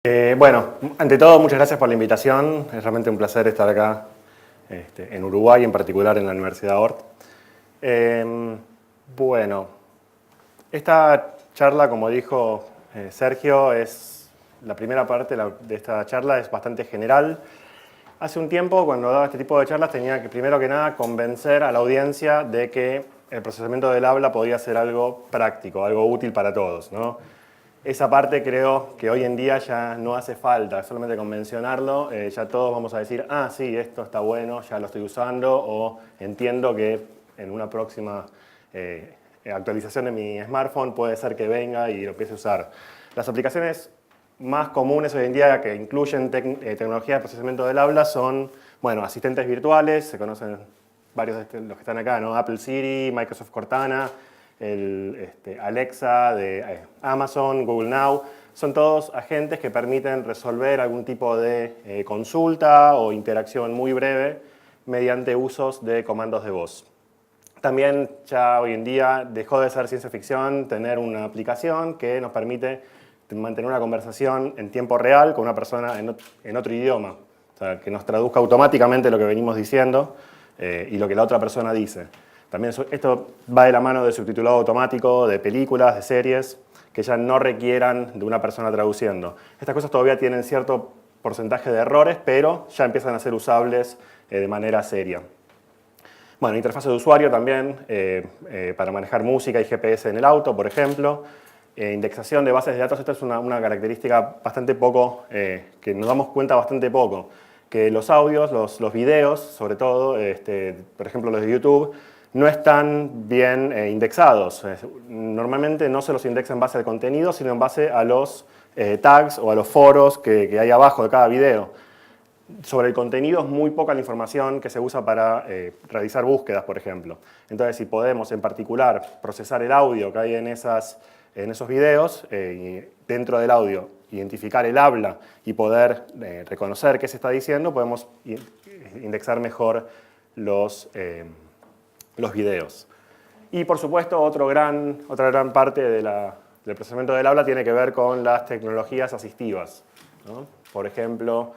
Bueno, ante todo, muchas gracias por la invitación. Es realmente un placer estar acá en Uruguay, en particular en la Universidad Ort. Bueno, esta charla, como dijo Sergio, la primera parte de esta charla es bastante general. Hace un tiempo, cuando daba este tipo de charlas, tenía que, primero que nada, convencer a la audiencia de que el procesamiento del habla podía ser algo práctico, algo útil para todos, ¿no? Esa parte creo que hoy en día ya no hace falta, solamente con mencionarlo, ya todos vamos a decir, ah, sí, esto está bueno, ya lo estoy usando, o entiendo que en una próxima actualización de mi smartphone puede ser que venga y lo empiece a usar. Las aplicaciones más comunes hoy en día que incluyen tecnología de procesamiento del habla son, bueno, asistentes virtuales, se conocen varios de los que están acá, ¿no? Apple Siri, Microsoft Cortana, Alexa de Amazon, Google Now, son todos agentes que permiten resolver algún tipo de consulta o interacción muy breve mediante usos de comandos de voz. También ya hoy en día dejó de ser ciencia ficción tener una aplicación que nos permite mantener una conversación en tiempo real con una persona en otro idioma, o sea, que nos traduzca automáticamente lo que venimos diciendo y lo que la otra persona dice. También esto va de la mano de subtitulado automático, de películas, de series, que ya no requieran de una persona traduciendo. Estas cosas todavía tienen cierto porcentaje de errores, pero ya empiezan a ser usables de manera seria. Bueno, interfaz de usuario también, para manejar música y GPS en el auto, por ejemplo. Indexación de bases de datos, esta es una característica bastante poco, que nos damos cuenta bastante poco. Que los audios, los videos, sobre todo, por ejemplo los de YouTube, no están bien indexados. Normalmente no se los indexa en base al contenido, sino en base a los tags o a los foros que hay abajo de cada video. Sobre el contenido es muy poca la información que se usa para realizar búsquedas, por ejemplo. Entonces, si podemos en particular procesar el audio que hay en esos videos, y dentro del audio identificar el habla y poder reconocer qué se está diciendo, podemos indexar mejor los videos. Y por supuesto, otra gran parte del procesamiento del habla tiene que ver con las tecnologías asistivas, ¿no? Por ejemplo,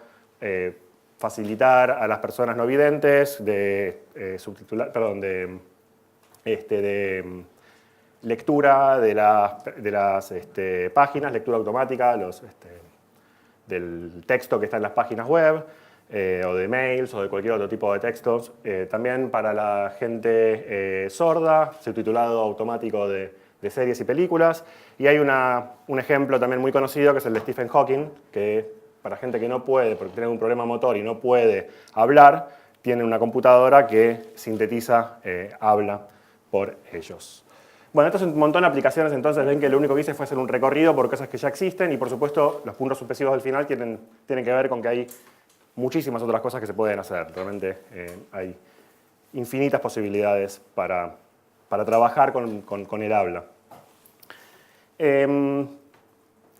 facilitar a las personas no videntes de lectura de las páginas, lectura automática del texto que está en las páginas web, o de mails o de cualquier otro tipo de textos. También para la gente sorda, subtitulado automático de series y películas. Y hay un ejemplo también muy conocido que es el de Stephen Hawking, que para gente que no puede, porque tiene un problema motor y no puede hablar, tiene una computadora que sintetiza habla por ellos. Bueno, esto es un montón de aplicaciones, entonces ven que lo único que hice fue hacer un recorrido por cosas que ya existen y por supuesto los puntos suspensivos del final tienen que ver con que hay muchísimas otras cosas que se pueden hacer. Realmente hay infinitas posibilidades para trabajar con el habla.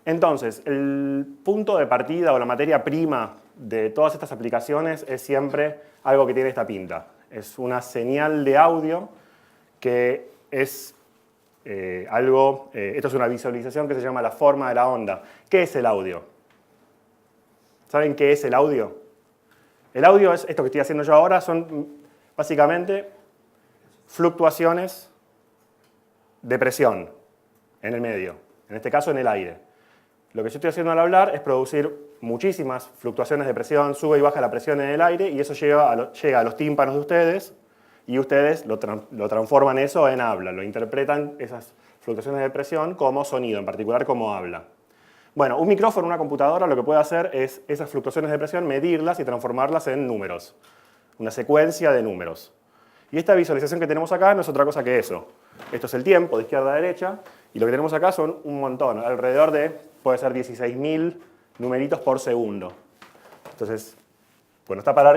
Entonces, el punto de partida o la materia prima de todas estas aplicaciones es siempre algo que tiene esta pinta. Es una señal de audio que es esto es una visualización que se llama la forma de la onda. ¿Qué es el audio? ¿Saben qué es el audio? El audio es esto que estoy haciendo yo ahora, son básicamente fluctuaciones de presión en el medio, en este caso en el aire. Lo que yo estoy haciendo al hablar es producir muchísimas fluctuaciones de presión, sube y baja la presión en el aire y eso llega a los tímpanos de ustedes y ustedes lo transforman eso en habla, lo interpretan esas fluctuaciones de presión como sonido, en particular como habla. Bueno, un micrófono, una computadora, lo que puede hacer es esas fluctuaciones de presión, medirlas y transformarlas en números, una secuencia de números. Y esta visualización que tenemos acá no es otra cosa que eso. Esto es el tiempo de izquierda a derecha y lo que tenemos acá son un montón, alrededor de, puede ser 16.000 numeritos por segundo. Entonces, cuando está por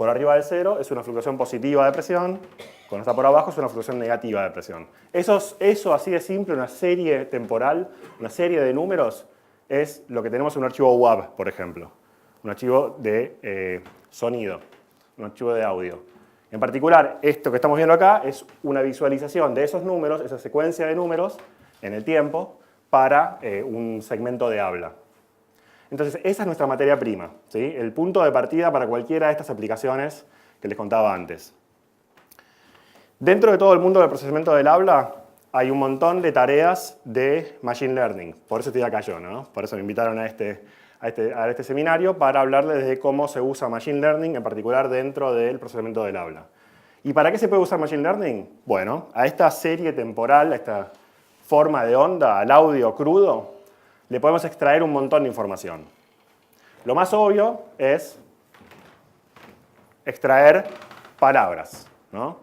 arriba del cero, es una fluctuación positiva de presión. Cuando está por abajo, es una fluctuación negativa de presión. Eso así de simple, una serie temporal, una serie de números, es lo que tenemos en un archivo WAV, por ejemplo. Un archivo de sonido, un archivo de audio. En particular, esto que estamos viendo acá es una visualización de esos números, esa secuencia de números, en el tiempo, para un segmento de habla. Entonces, esa es nuestra materia prima, ¿sí? El punto de partida para cualquiera de estas aplicaciones que les contaba antes. Dentro de todo el mundo del procesamiento del habla, hay un montón de tareas de Machine Learning. Por eso estoy acá yo, ¿no? Por eso me invitaron a este seminario para hablarles de cómo se usa Machine Learning, en particular dentro del procesamiento del habla. ¿Y para qué se puede usar Machine Learning? Bueno, a esta serie temporal, a esta forma de onda, al audio crudo, le podemos extraer un montón de información. Lo más obvio es extraer palabras, ¿no?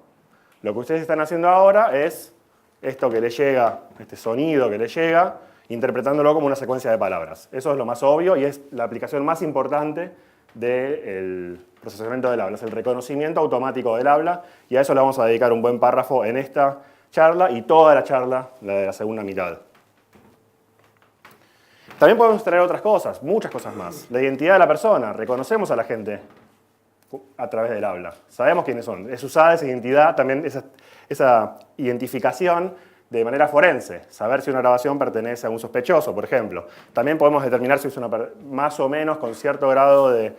Lo que ustedes están haciendo ahora es esto que les llega, este sonido que les llega, interpretándolo como una secuencia de palabras. Eso es lo más obvio y es la aplicación más importante del procesamiento del habla, es el reconocimiento automático del habla, y a eso le vamos a dedicar un buen párrafo en esta charla y toda la charla, la de la segunda mitad. También podemos extraer otras cosas, muchas cosas más. La identidad de la persona, reconocemos a la gente a través del habla. Sabemos quiénes son. Es usada esa identidad, también esa identificación de manera forense. Saber si una grabación pertenece a un sospechoso, por ejemplo. También podemos determinar si es más o menos con cierto grado de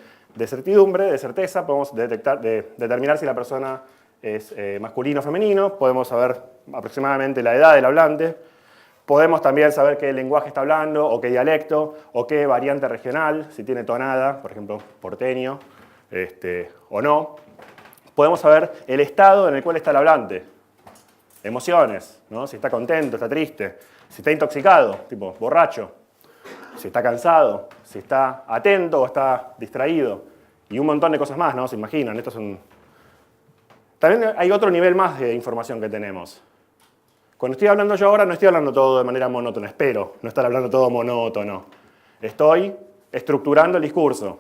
certidumbre, de certeza. Podemos determinar si la persona es masculino o femenino. Podemos saber aproximadamente la edad del hablante. Podemos también saber qué lenguaje está hablando, o qué dialecto, o qué variante regional, si tiene tonada, por ejemplo, porteño, o no. Podemos saber el estado en el cual está el hablante. Emociones, ¿no? Si está contento, está triste, si está intoxicado, tipo borracho, si está cansado, si está atento o está distraído. Y un montón de cosas más, ¿no? Se imaginan, esto es un... También hay otro nivel más de información que tenemos. Cuando estoy hablando yo ahora no estoy hablando todo de manera monótona, espero no estar hablando todo monótono. Estoy estructurando el discurso.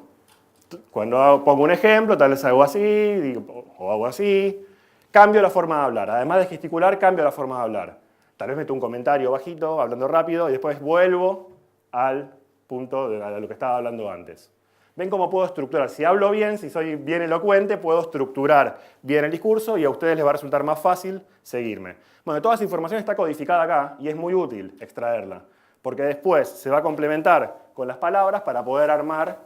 Cuando pongo un ejemplo, tal vez hago así, o hago así, cambio la forma de hablar. Además de gesticular, cambio la forma de hablar. Tal vez meto un comentario bajito, hablando rápido, y después vuelvo al punto de lo que estaba hablando antes. ¿Ven cómo puedo estructurar? Si hablo bien, si soy bien elocuente, puedo estructurar bien el discurso y a ustedes les va a resultar más fácil seguirme. Bueno, toda esa información está codificada acá y es muy útil extraerla, porque después se va a complementar con las palabras para poder armar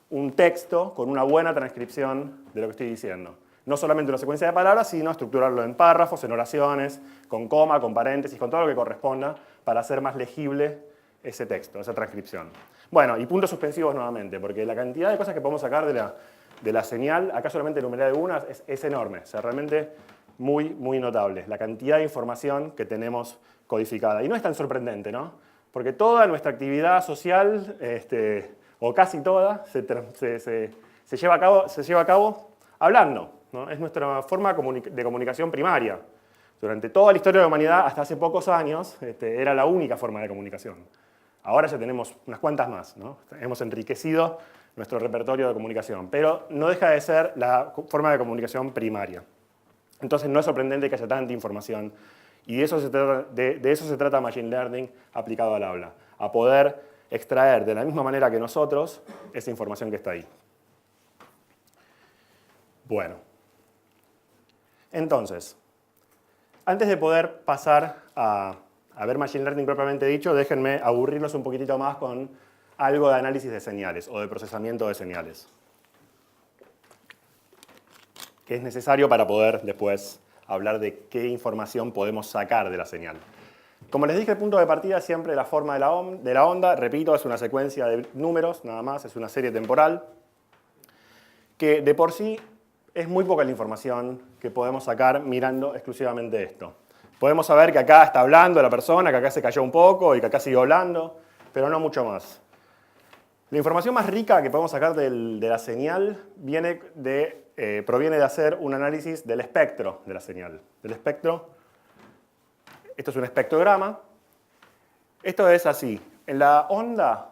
un texto con una buena transcripción de lo que estoy diciendo. No solamente una secuencia de palabras, sino estructurarlo en párrafos, en oraciones, con coma, con paréntesis, con todo lo que corresponda para hacer más legible ese texto, esa transcripción. Bueno, y puntos suspensivos nuevamente, porque la cantidad de cosas que podemos sacar de la señal, acá solamente enumeré una, es enorme, o sea, realmente muy, muy notable. La cantidad de información que tenemos codificada. Y no es tan sorprendente, ¿no? Porque toda nuestra actividad social, o casi toda, se lleva a cabo hablando, ¿no? Es nuestra forma de comunicación primaria. Durante toda la historia de la humanidad, hasta hace pocos años, era la única forma de comunicación. Ahora ya tenemos unas cuantas más, ¿no? Hemos enriquecido nuestro repertorio de comunicación, pero no deja de ser la forma de comunicación primaria. Entonces no es sorprendente que haya tanta información, y de eso se trata Machine Learning aplicado al habla, a poder extraer de la misma manera que nosotros esa información que está ahí. Bueno, entonces, antes de poder pasar a ver Machine Learning propiamente dicho, déjenme aburrirlos un poquitito más con algo de análisis de señales o de procesamiento de señales, que es necesario para poder después hablar de qué información podemos sacar de la señal. Como les dije, el punto de partida es siempre la forma de la onda. Repito, es una secuencia de números, nada más, es una serie temporal, que de por sí es muy poca la información que podemos sacar mirando exclusivamente esto. Podemos saber que acá está hablando la persona, que acá se cayó un poco y que acá sigue hablando, pero no mucho más. La información más rica que podemos sacar de la señal proviene de hacer un análisis del espectro de la señal. Del espectro, esto es un espectrograma. Esto es así. En la onda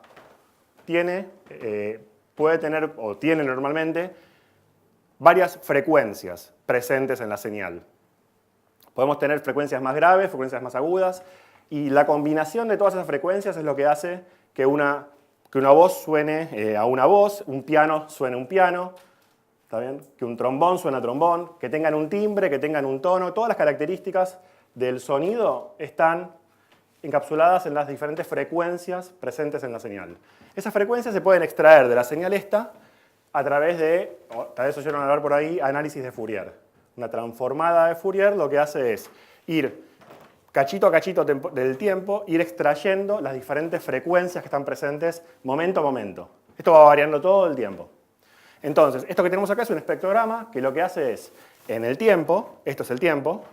puede tener, o tiene normalmente, varias frecuencias presentes en la señal. Podemos tener frecuencias más graves, frecuencias más agudas, y la combinación de todas esas frecuencias es lo que hace que una voz suene a una voz, un piano suene a un piano, ¿está bien? Que un trombón suene a trombón, que tengan un timbre, que tengan un tono. Todas las características del sonido están encapsuladas en las diferentes frecuencias presentes en la señal. Esas frecuencias se pueden extraer de la señal esta a través de, tal vez oyeron hablar por ahí, análisis de Fourier. Una transformada de Fourier lo que hace es ir cachito a cachito del tiempo, ir extrayendo las diferentes frecuencias que están presentes momento a momento. Esto va variando todo el tiempo. Entonces, esto que tenemos acá es un espectrograma que lo que hace es, en el tiempo, esto es el tiempo,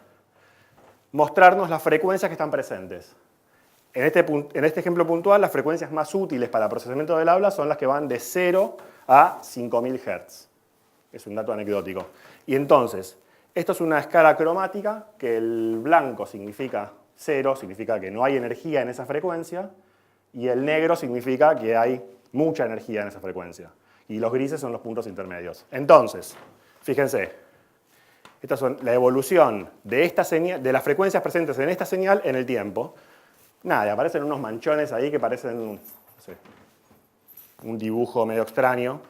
mostrarnos las frecuencias que están presentes. En este ejemplo puntual, las frecuencias más útiles para el procesamiento del habla son las que van de 0 a 5000 Hz. Es un dato anecdótico. Y entonces, esto es una escala cromática, que el blanco significa 0, significa que no hay energía en esa frecuencia, y el negro significa que hay mucha energía en esa frecuencia. Y los grises son los puntos intermedios. Entonces, fíjense, estas son la evolución de, esta señal, de las frecuencias presentes en esta señal en el tiempo. Nada, aparecen unos manchones ahí que parecen no sé, un dibujo medio extraño.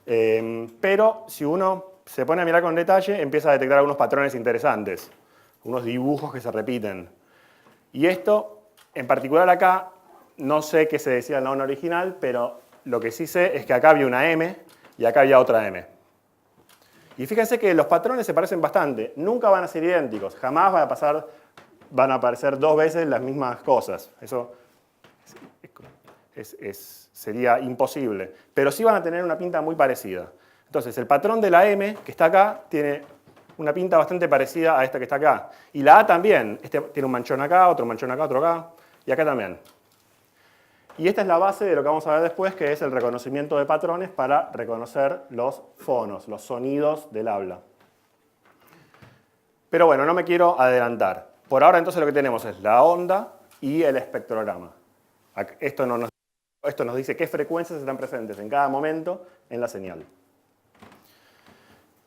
Pero si uno se pone a mirar con detalle, empieza a detectar algunos patrones interesantes, unos dibujos que se repiten. Y esto, en particular acá, no sé qué se decía en la onda original, pero lo que sí sé es que acá había una M y acá había otra M. Y fíjense que los patrones se parecen bastante, nunca van a ser idénticos, jamás van a aparecer dos veces las mismas cosas. Eso sería imposible, pero sí van a tener una pinta muy parecida. Entonces, el patrón de la M, que está acá, tiene una pinta bastante parecida a esta que está acá. Y la A también, este tiene un manchón acá, otro otro acá, y acá también. Y esta es la base de lo que vamos a ver después, que es el reconocimiento de patrones para reconocer los fonos, los sonidos del habla. Pero bueno, no me quiero adelantar. Por ahora entonces lo que tenemos es la onda y el espectrograma. Esto nos dice qué frecuencias están presentes en cada momento en la señal.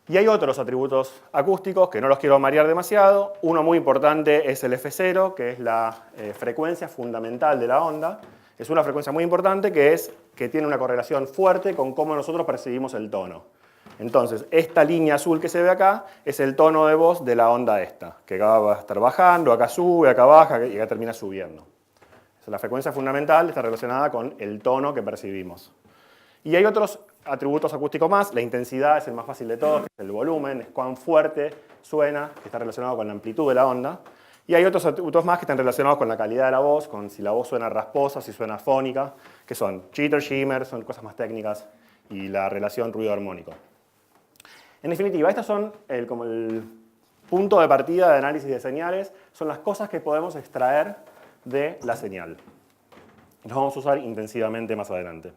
Y hay otros atributos acústicos que no los quiero marear demasiado. Uno muy importante es el F0, que es la frecuencia fundamental de la onda. Es una frecuencia muy importante que tiene una correlación fuerte con cómo nosotros percibimos el tono. Entonces, esta línea azul que se ve acá es el tono de voz de la onda esta, que acá va a estar bajando, acá sube, acá baja y acá termina subiendo. La frecuencia fundamental está relacionada con el tono que percibimos. Y hay otros atributos acústicos más. La intensidad es el más fácil de todos, que es el volumen, es cuán fuerte suena, que está relacionado con la amplitud de la onda. Y hay otros atributos más que están relacionados con la calidad de la voz, con si la voz suena rasposa, si suena fónica, que son jitter, shimmer, son cosas más técnicas, y la relación ruido armónico. En definitiva, estos son como el punto de partida de análisis de señales, son las cosas que podemos extraer de la señal. Los vamos a usar intensivamente más adelante.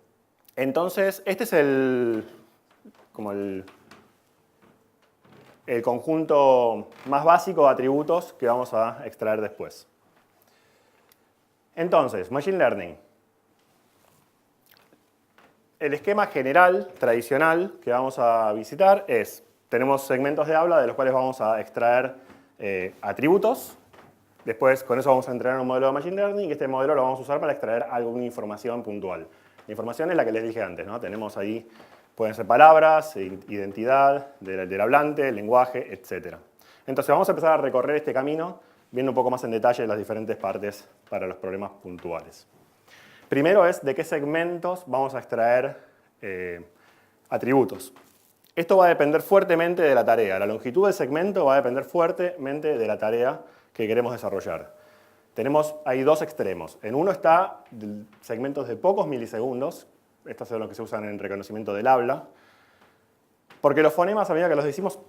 Entonces, este es el conjunto más básico de atributos que vamos a extraer después. Entonces, Machine Learning. El esquema general, tradicional, que vamos a visitar es, tenemos segmentos de habla de los cuales vamos a extraer atributos. Después, con eso vamos a entrenar un modelo de Machine Learning y este modelo lo vamos a usar para extraer alguna información puntual. La información es la que les dije antes, ¿no? Tenemos ahí, pueden ser palabras, identidad del hablante, lenguaje, etc. Entonces vamos a empezar a recorrer este camino viendo un poco más en detalle las diferentes partes para los problemas puntuales. Primero es de qué segmentos vamos a extraer atributos. Esto va a depender fuertemente de la tarea. La longitud del segmento va a depender fuertemente de la tarea que queremos desarrollar. Tenemos ahí dos extremos. En uno está segmentos de pocos milisegundos. Estos son los que se usan en reconocimiento del habla. Porque los fonemas, a medida que los decimos,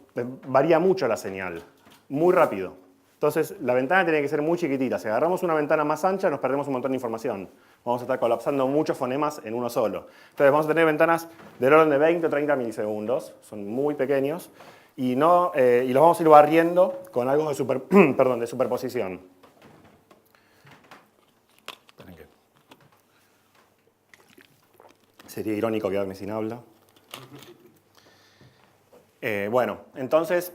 varía mucho la señal. Muy rápido. Entonces, la ventana tiene que ser muy chiquitita. Si agarramos una ventana más ancha, nos perdemos un montón de información. Vamos a estar colapsando muchos fonemas en uno solo. Entonces, vamos a tener ventanas del orden de 20 o 30 milisegundos. Son muy pequeños. Y los vamos a ir barriendo con algo de superposición. Sería irónico quedarme sin habla. Bueno, entonces,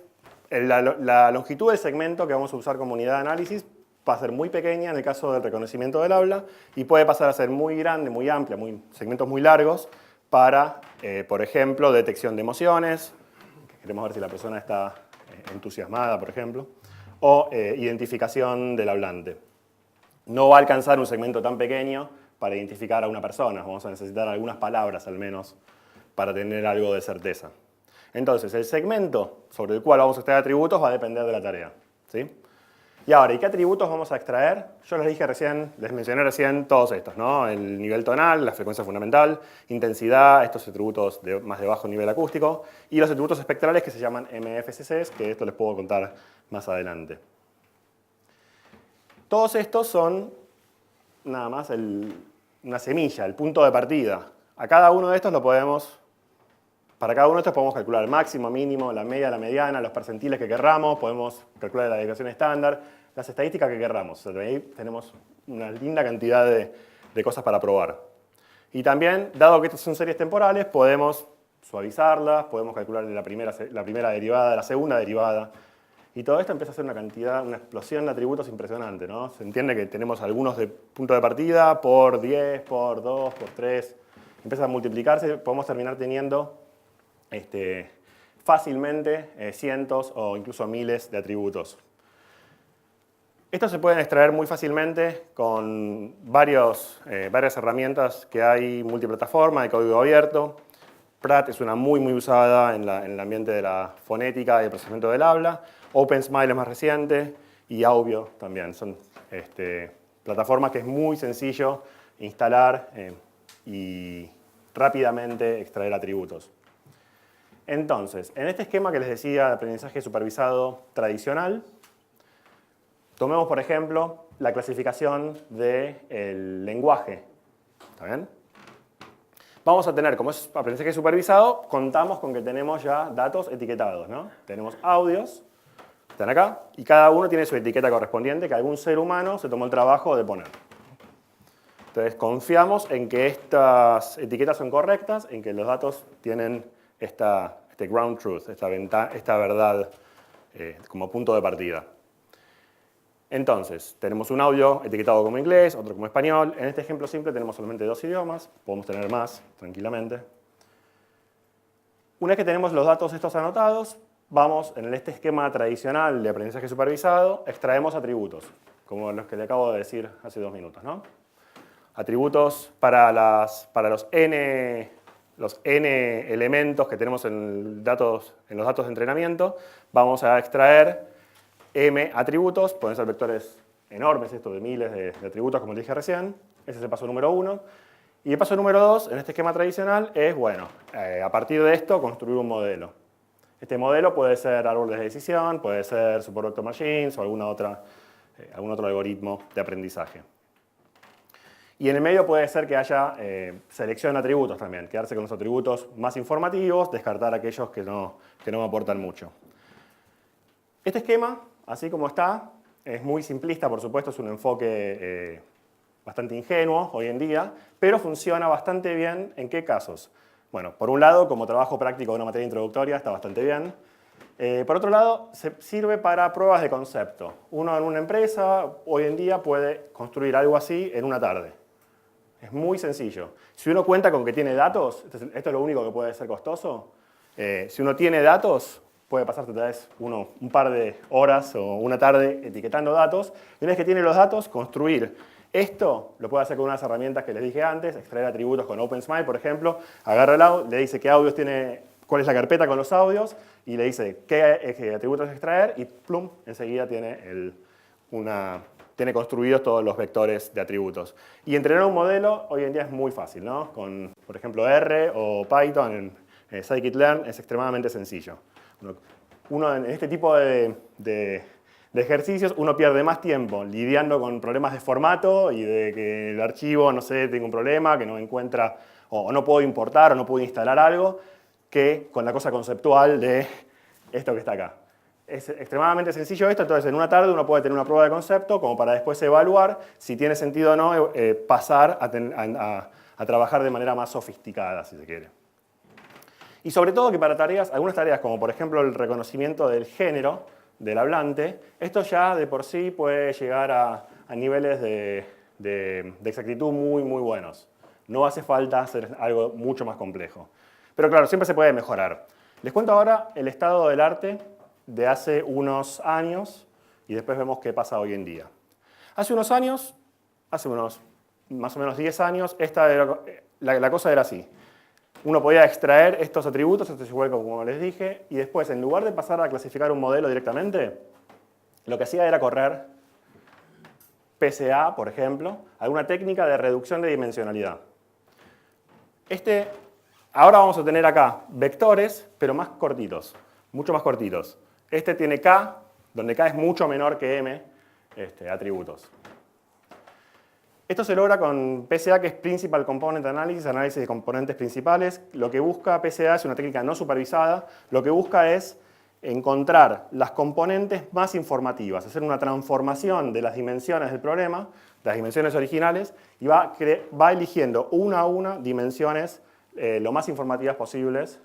la longitud del segmento que vamos a usar como unidad de análisis va a ser muy pequeña en el caso del reconocimiento del habla y puede pasar a ser muy grande, muy amplia, segmentos muy largos para, por ejemplo, detección de emociones. Queremos ver si la persona está entusiasmada, por ejemplo, o identificación del hablante. no va a alcanzar un segmento tan pequeño para identificar a una persona. Vamos a necesitar algunas palabras al menos para tener algo de certeza. Entonces, el segmento sobre el cual vamos a extraer atributos va a depender de la tarea, ¿sí? Y ahora, ¿y qué atributos vamos a extraer? Yo les mencioné recién todos estos, ¿no? El nivel tonal, la frecuencia fundamental, intensidad, estos atributos más de bajo nivel acústico, y los atributos espectrales que se llaman MFCCs, que esto les puedo contar más adelante. Todos estos son nada más una semilla, el punto de partida. A cada uno de estos para cada uno de estos podemos calcular el máximo, mínimo, la media, la mediana, los percentiles que querramos, podemos calcular la desviación estándar, las estadísticas que querramos. O sea, ahí tenemos una linda cantidad de cosas para probar. Y también, dado que estas son series temporales, podemos suavizarlas, podemos calcular la primera derivada, la segunda derivada. Y todo esto empieza a ser una explosión de atributos impresionante, ¿no? Se entiende que tenemos algunos de punto de partida por 10, por 2, por 3. Empieza a multiplicarse, podemos terminar teniendo fácilmente cientos o incluso miles de atributos. Estos se pueden extraer muy fácilmente con varias herramientas que hay multiplataforma, de código abierto. Pratt es una muy usada en el ambiente de la fonética y el procesamiento del habla. OpenSmile es más reciente y Aubio también. Son plataformas que es muy sencillo instalar y rápidamente extraer atributos. Entonces, en este esquema que les decía de aprendizaje supervisado tradicional, tomemos, por ejemplo, la clasificación del lenguaje. ¿Está bien? Vamos a tener, como es aprendizaje supervisado, contamos con que tenemos ya datos etiquetados, ¿no? Tenemos audios, están acá, y cada uno tiene su etiqueta correspondiente que algún ser humano se tomó el trabajo de poner. Entonces, confiamos en que estas etiquetas son correctas, en que los datos tienen este ground truth, esta verdad como punto de partida. Entonces, tenemos un audio etiquetado como inglés, otro como español. En este ejemplo simple tenemos solamente 2 idiomas, podemos tener más tranquilamente. Una vez que tenemos los datos estos anotados, vamos en este esquema tradicional de aprendizaje supervisado, extraemos atributos, como los que le acabo de decir hace 2 minutos, ¿no? Atributos para los n elementos que tenemos en los datos de entrenamiento, vamos a extraer m atributos, pueden ser vectores enormes, esto de miles de atributos, como les dije recién. Ese es el paso número 1. Y el paso número 2, en este esquema tradicional, es, bueno, a partir de esto, construir un modelo. Este modelo puede ser árboles de decisión, puede ser Support Vector Machines o algún otro algoritmo de aprendizaje. Y en el medio puede ser que haya selección de atributos también, quedarse con los atributos más informativos, descartar aquellos que no me aportan mucho. Este esquema, así como está, es muy simplista, por supuesto, es un enfoque bastante ingenuo hoy en día, pero funciona bastante bien. ¿En qué casos? Bueno, por un lado, como trabajo práctico de una materia introductoria, está bastante bien. Por otro lado, sirve para pruebas de concepto. Uno en una empresa, hoy en día, puede construir algo así en una tarde. Es muy sencillo. Si uno cuenta con que tiene datos, esto es lo único que puede ser costoso, si uno tiene datos, puede pasarte tal vez un par de horas o una tarde etiquetando datos, y una vez que tiene los datos, construir. Esto lo puede hacer con unas herramientas que les dije antes, extraer atributos con OpenSmile, por ejemplo, agarra el audio, le dice qué audios tiene, cuál es la carpeta con los audios, y le dice qué atributos extraer, y plum, enseguida tiene construidos todos los vectores de atributos. Y entrenar un modelo hoy en día es muy fácil, ¿no? Con, por ejemplo, R o Python en scikit-learn es extremadamente sencillo. Uno en este tipo de ejercicios, uno pierde más tiempo lidiando con problemas de formato y de que el archivo, no sé, tenga un problema, que no encuentra, o no puedo importar, o no puedo instalar algo, que con la cosa conceptual de esto que está acá. Es extremadamente sencillo esto, entonces en una tarde uno puede tener una prueba de concepto como para después evaluar si tiene sentido o no pasar a trabajar de manera más sofisticada, si se quiere. Y sobre todo que para algunas tareas como por ejemplo el reconocimiento del género del hablante, esto ya de por sí puede llegar a niveles de exactitud muy buenos. No hace falta hacer algo mucho más complejo. Pero claro, siempre se puede mejorar. Les cuento ahora el estado del arte de hace unos años y después vemos qué pasa hoy en día. Hace unos años hace unos más o menos 10 años, la cosa era así. Uno podía extraer estos atributos, esto es igual como les dije, y después, en lugar de pasar a clasificar un modelo directamente, lo que hacía era correr PSA, por ejemplo, alguna técnica de reducción de dimensionalidad. Ahora vamos a tener acá vectores, pero más cortitos, mucho más cortitos. Este tiene K, donde K es mucho menor que M atributos. Esto se logra con PSA, que es Principal Component Analysis, análisis de componentes principales. Lo que busca PSA es una técnica no supervisada. Lo que busca es encontrar las componentes más informativas, hacer una transformación de las dimensiones del problema, las dimensiones originales, y va eligiendo una a una dimensiones lo más informativas posibles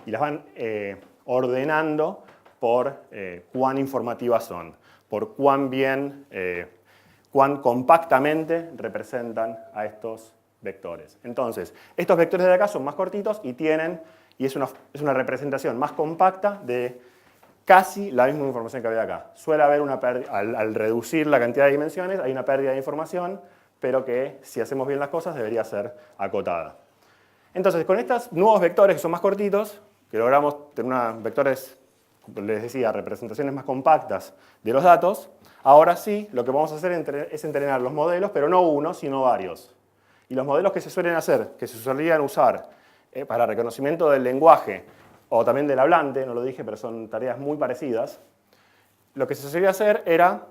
y las van ordenando por cuán informativas son, por cuán bien, cuán compactamente representan a estos vectores. Entonces, estos vectores de acá son más cortitos y es una representación más compacta de casi la misma información que había acá. Suele haber una pérdida, al reducir la cantidad de dimensiones, hay una pérdida de información, pero que si hacemos bien las cosas debería ser acotada. Entonces, con estos nuevos vectores que son más cortitos, que logramos tener vectores, les decía, representaciones más compactas de los datos, ahora sí, lo que vamos a hacer es entrenar los modelos, pero no uno, sino varios. Y los modelos que se suelen hacer, que se solían usar para reconocimiento del lenguaje, o también del hablante, no lo dije, pero son tareas muy parecidas, lo que se solía hacer era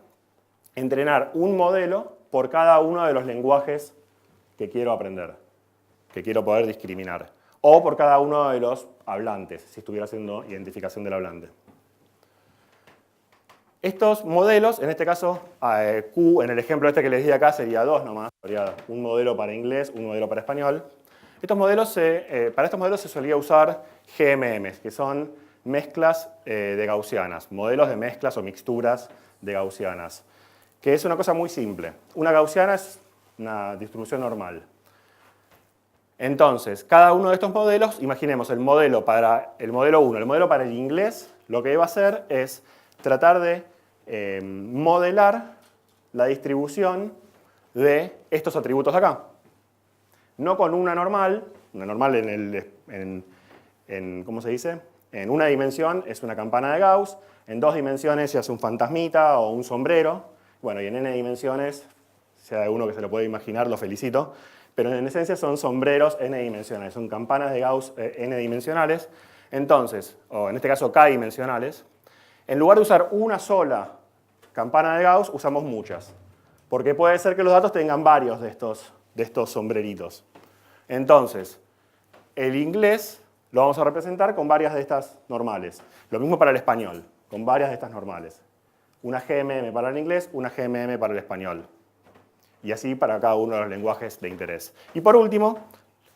entrenar un modelo por cada uno de los lenguajes que quiero aprender, que quiero poder discriminar, o por cada uno de los hablantes, si estuviera haciendo identificación del hablante. Estos modelos, en este caso, Q, en el ejemplo que les di acá, sería 2 nomás, sería un modelo para inglés, un modelo para español. Para estos modelos se solía usar GMMs, que son mezclas de gaussianas, modelos de mezclas o mixturas de gaussianas, que es una cosa muy simple. Una gaussiana es una distribución normal. Entonces, cada uno de estos modelos, imaginemos el modelo 1, el modelo para el inglés, lo que va a hacer es tratar de modelar la distribución de estos atributos de acá. No con una normal ¿cómo se dice? En una dimensión es una campana de Gauss, en 2 dimensiones se hace un fantasmita o un sombrero, bueno, y en n dimensiones, si hay alguno que se lo puede imaginar, lo felicito, pero en esencia son sombreros n dimensionales, son campanas de Gauss n dimensionales, entonces, o en este caso k dimensionales, en lugar de usar una sola campana de Gauss, usamos muchas, porque puede ser que los datos tengan varios de estos sombreritos. Entonces, el inglés lo vamos a representar con varias de estas normales. Lo mismo para el español, con varias de estas normales. Una GMM para el inglés, una GMM para el español. Y así para cada uno de los lenguajes de interés. Y por último,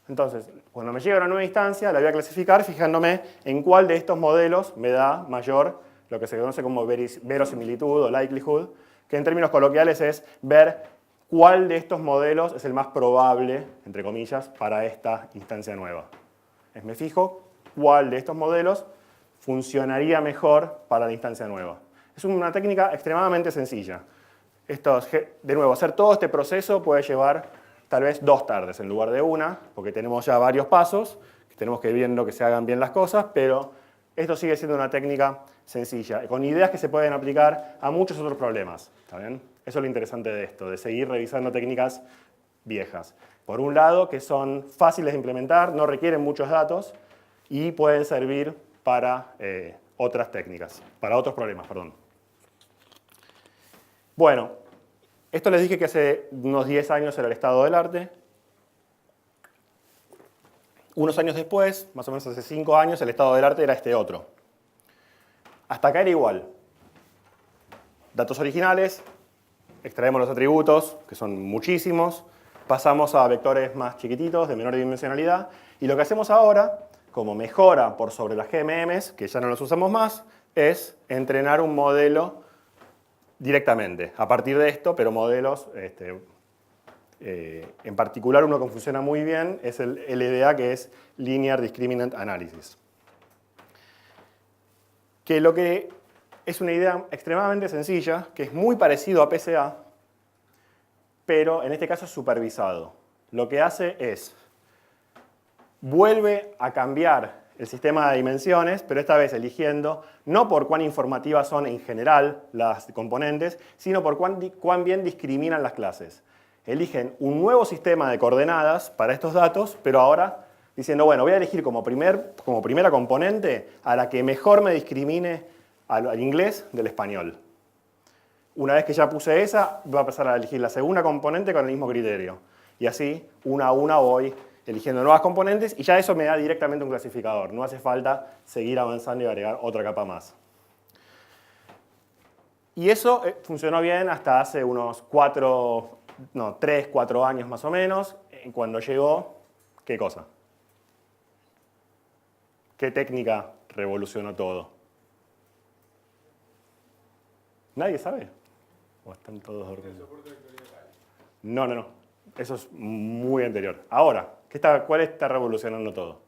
entonces, cuando me llega una nueva instancia, la voy a clasificar fijándome en cuál de estos modelos me da mayor, lo que se conoce como verosimilitud o likelihood, que en términos coloquiales es ver cuál de estos modelos es el más probable, entre comillas, para esta instancia nueva. Me fijo cuál de estos modelos funcionaría mejor para la instancia nueva. Es una técnica extremadamente sencilla. De nuevo, hacer todo este proceso puede llevar tal vez 2 tardes en lugar de una, porque tenemos ya varios pasos, que tenemos que ir viendo que se hagan bien las cosas, pero esto sigue siendo una técnica sencilla, con ideas que se pueden aplicar a muchos otros problemas. ¿Está bien? Eso es lo interesante de esto, de seguir revisando técnicas viejas. Por un lado, que son fáciles de implementar, no requieren muchos datos y pueden servir para otras técnicas, para otros problemas, perdón. Bueno, esto les dije que hace unos 10 años era el estado del arte. Unos años después, más o menos hace 5 años, el estado del arte era este otro. Hasta acá era igual. Datos originales, extraemos los atributos, que son muchísimos, pasamos a vectores más chiquititos, de menor dimensionalidad, y lo que hacemos ahora, como mejora por sobre las GMMs, que ya no los usamos más, es entrenar un modelo directamente, a partir de esto, pero modelos, en particular uno que funciona muy bien es el LDA, que es Linear Discriminant Analysis. Que lo que es una idea extremadamente sencilla, que es muy parecido a PSA, pero en este caso es supervisado. Lo que hace es, vuelve a cambiar el sistema de dimensiones, pero esta vez eligiendo no por cuán informativas son en general las componentes, sino por cuán bien discriminan las clases. Eligen un nuevo sistema de coordenadas para estos datos, pero ahora diciendo, bueno, voy a elegir como primera componente a la que mejor me discrimine al inglés del español. Una vez que ya puse esa, voy a pasar a elegir la segunda componente con el mismo criterio. Y así, una a una voy eligiendo nuevas componentes y ya eso me da directamente un clasificador. No hace falta seguir avanzando y agregar otra capa más. Y eso funcionó bien hasta hace unos 3, 4 años más o menos, cuando llegó, ¿qué cosa? ¿Qué técnica revolucionó todo? ¿Nadie sabe? ¿O están todos dormidos? No. Eso es muy anterior. Ahora, ¿cuál está revolucionando todo?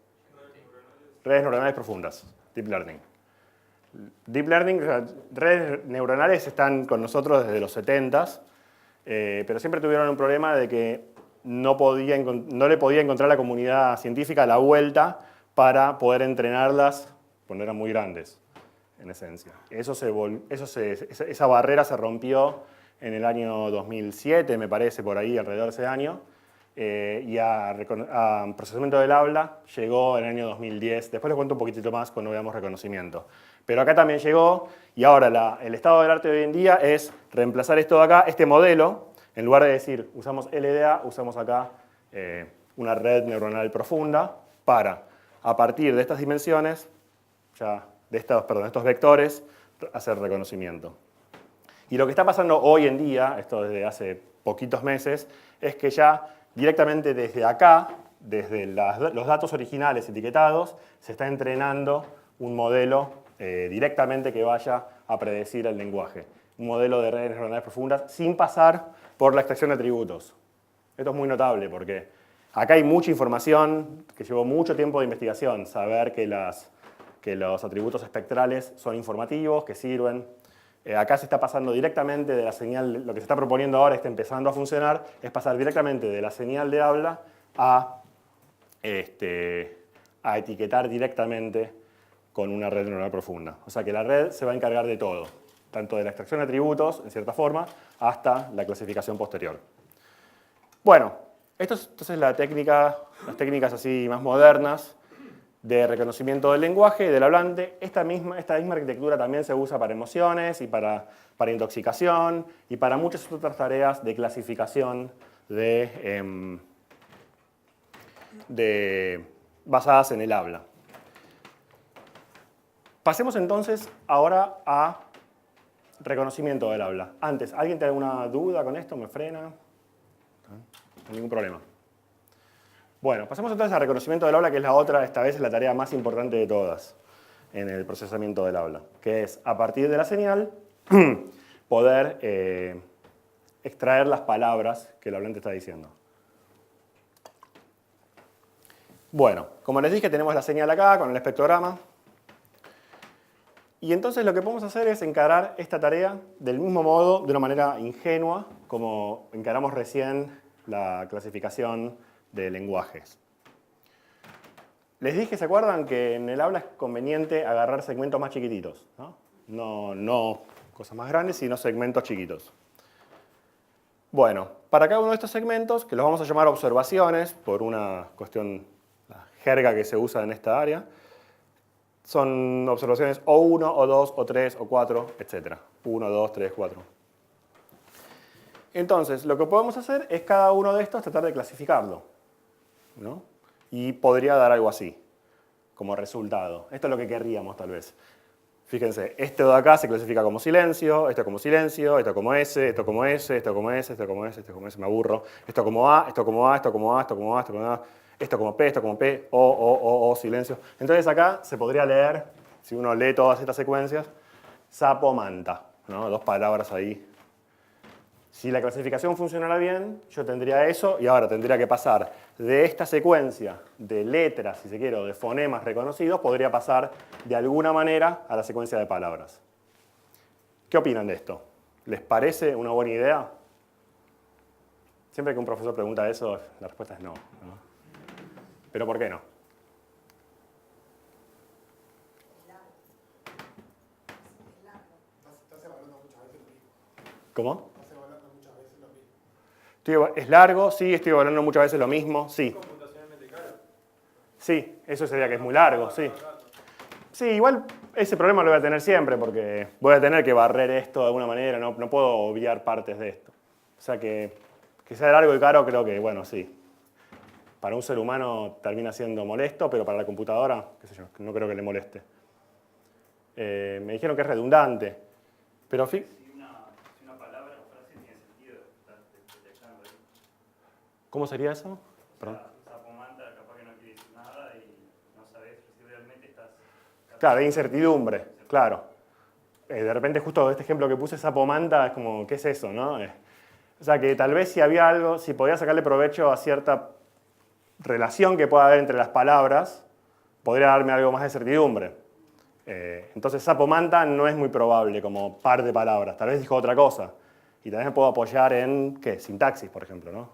Redes neuronales profundas, Deep Learning. Deep Learning, redes neuronales están con nosotros desde los 70s, pero siempre tuvieron un problema de que no le podía encontrar la comunidad científica la vuelta para poder entrenarlas cuando eran muy grandes, en esencia. Esa barrera se rompió en el año 2007, me parece, por ahí, alrededor de ese año, y a procesamiento del habla llegó en el año 2010. Después les cuento un poquitito más cuando veamos reconocimiento. Pero acá también llegó, y ahora el estado del arte de hoy en día es reemplazar esto de acá, este modelo, en lugar de decir usamos LDA, usamos acá una red neuronal profunda para, a partir de estas dimensiones, de estos vectores, hacer reconocimiento. Y lo que está pasando hoy en día, esto desde hace poquitos meses, es que ya directamente desde acá, desde los datos originales etiquetados, se está entrenando un modelo directamente que vaya a predecir el lenguaje. Un modelo de redes neuronales profundas sin pasar por la extracción de atributos. Esto es muy notable porque acá hay mucha información que llevó mucho tiempo de investigación. Saber que los atributos espectrales son informativos, que sirven. Acá se está pasando directamente de la señal, lo que se está proponiendo ahora, está empezando a funcionar, es pasar directamente de la señal de habla a etiquetar directamente con una red neuronal profunda. O sea que la red se va a encargar de todo, tanto de la extracción de atributos, en cierta forma, hasta la clasificación posterior. Bueno, esto es entonces las técnicas así más modernas de reconocimiento del lenguaje y del hablante. Esta misma arquitectura también se usa para emociones y para intoxicación y para muchas otras tareas de clasificación basadas en el habla. Pasemos entonces ahora a reconocimiento del habla. Antes, ¿alguien tiene alguna duda con esto? ¿Me frena? No hay ningún problema. Bueno, pasemos entonces a reconocimiento del habla, que es esta vez es la tarea más importante de todas en el procesamiento del habla, que es, a partir de la señal, poder extraer las palabras que el hablante está diciendo. Bueno, como les dije, tenemos la señal acá con el espectrograma. Y entonces lo que podemos hacer es encarar esta tarea del mismo modo, de una manera ingenua, como encaramos recién la clasificación de lenguajes. Les dije, ¿se acuerdan que en el habla es conveniente agarrar segmentos más chiquititos? No cosas más grandes, sino segmentos chiquitos. Bueno, para cada uno de estos segmentos, que los vamos a llamar observaciones, por una cuestión, la jerga que se usa en esta área, son observaciones O1, O2, O3, O4, etc. 1, 2, 3, 4. Entonces, lo que podemos hacer es cada uno de estos tratar de clasificarlo, ¿no? Y podría dar algo así, como resultado. Esto es lo que querríamos, tal vez. Fíjense, este de acá se clasifica como silencio, esto como silencio, esto como S, esto como S, esto como S, esto como S, esto como S, me aburro. Esto como A, esto como A, esto como A, esto como A, esto como A. Esto como P, esto como P, O, silencio. Entonces acá se podría leer, si uno lee todas estas secuencias, sapo, manta, ¿no? 2 palabras ahí. Si la clasificación funcionara bien, yo tendría eso y ahora tendría que pasar de esta secuencia de letras, si se quiere, o de fonemas reconocidos, podría pasar de alguna manera a la secuencia de palabras. ¿Qué opinan de esto? ¿Les parece una buena idea? Siempre que un profesor pregunta eso, la respuesta es no, ¿no? ¿Pero por qué no? ¿Cómo? ¿Es largo? Sí. ¿Estoy evaluando muchas veces lo mismo? Sí. Sí, eso sería que es muy largo, sí. Sí, igual ese problema lo voy a tener siempre porque voy a tener que barrer esto de alguna manera, no puedo obviar partes de esto. O sea que sea largo y caro creo que, bueno, sí. Para un ser humano termina siendo molesto, pero para la computadora, qué sé yo, no creo que le moleste. Me dijeron que es redundante, pero... Si una palabra o frase tiene sentido, estás detectando ahí. ¿Cómo sería eso? Perdón. Sapomanta capaz que no quiere decir nada y no sabes si realmente estás... Claro, hay incertidumbre, claro. De repente justo este ejemplo que puse, sapomanta, es como, ¿qué es eso, no? O sea que tal vez si había algo, si podía sacarle provecho a cierta relación que pueda haber entre las palabras, podría darme algo más de certidumbre. Entonces sapomanta no es muy probable como par de palabras, tal vez dijo otra cosa. Y también me puedo apoyar en, ¿qué? Sintaxis, por ejemplo, ¿no?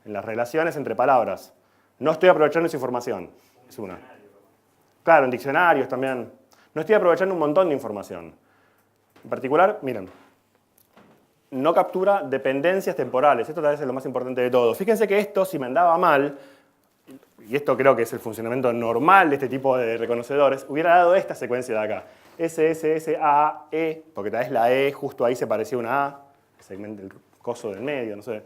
En las relaciones entre palabras. No estoy aprovechando esa información, es una. Claro, en diccionarios también. No estoy aprovechando un montón de información. En particular, miren, no captura dependencias temporales. Esto tal vez es lo más importante de todo. Fíjense que esto, si me andaba mal, y esto creo que es el funcionamiento normal de este tipo de reconocedores, hubiera dado esta secuencia de acá. S, S, S, A, E, porque tal vez la E justo ahí se parecía a una A, el coso del medio, no sé.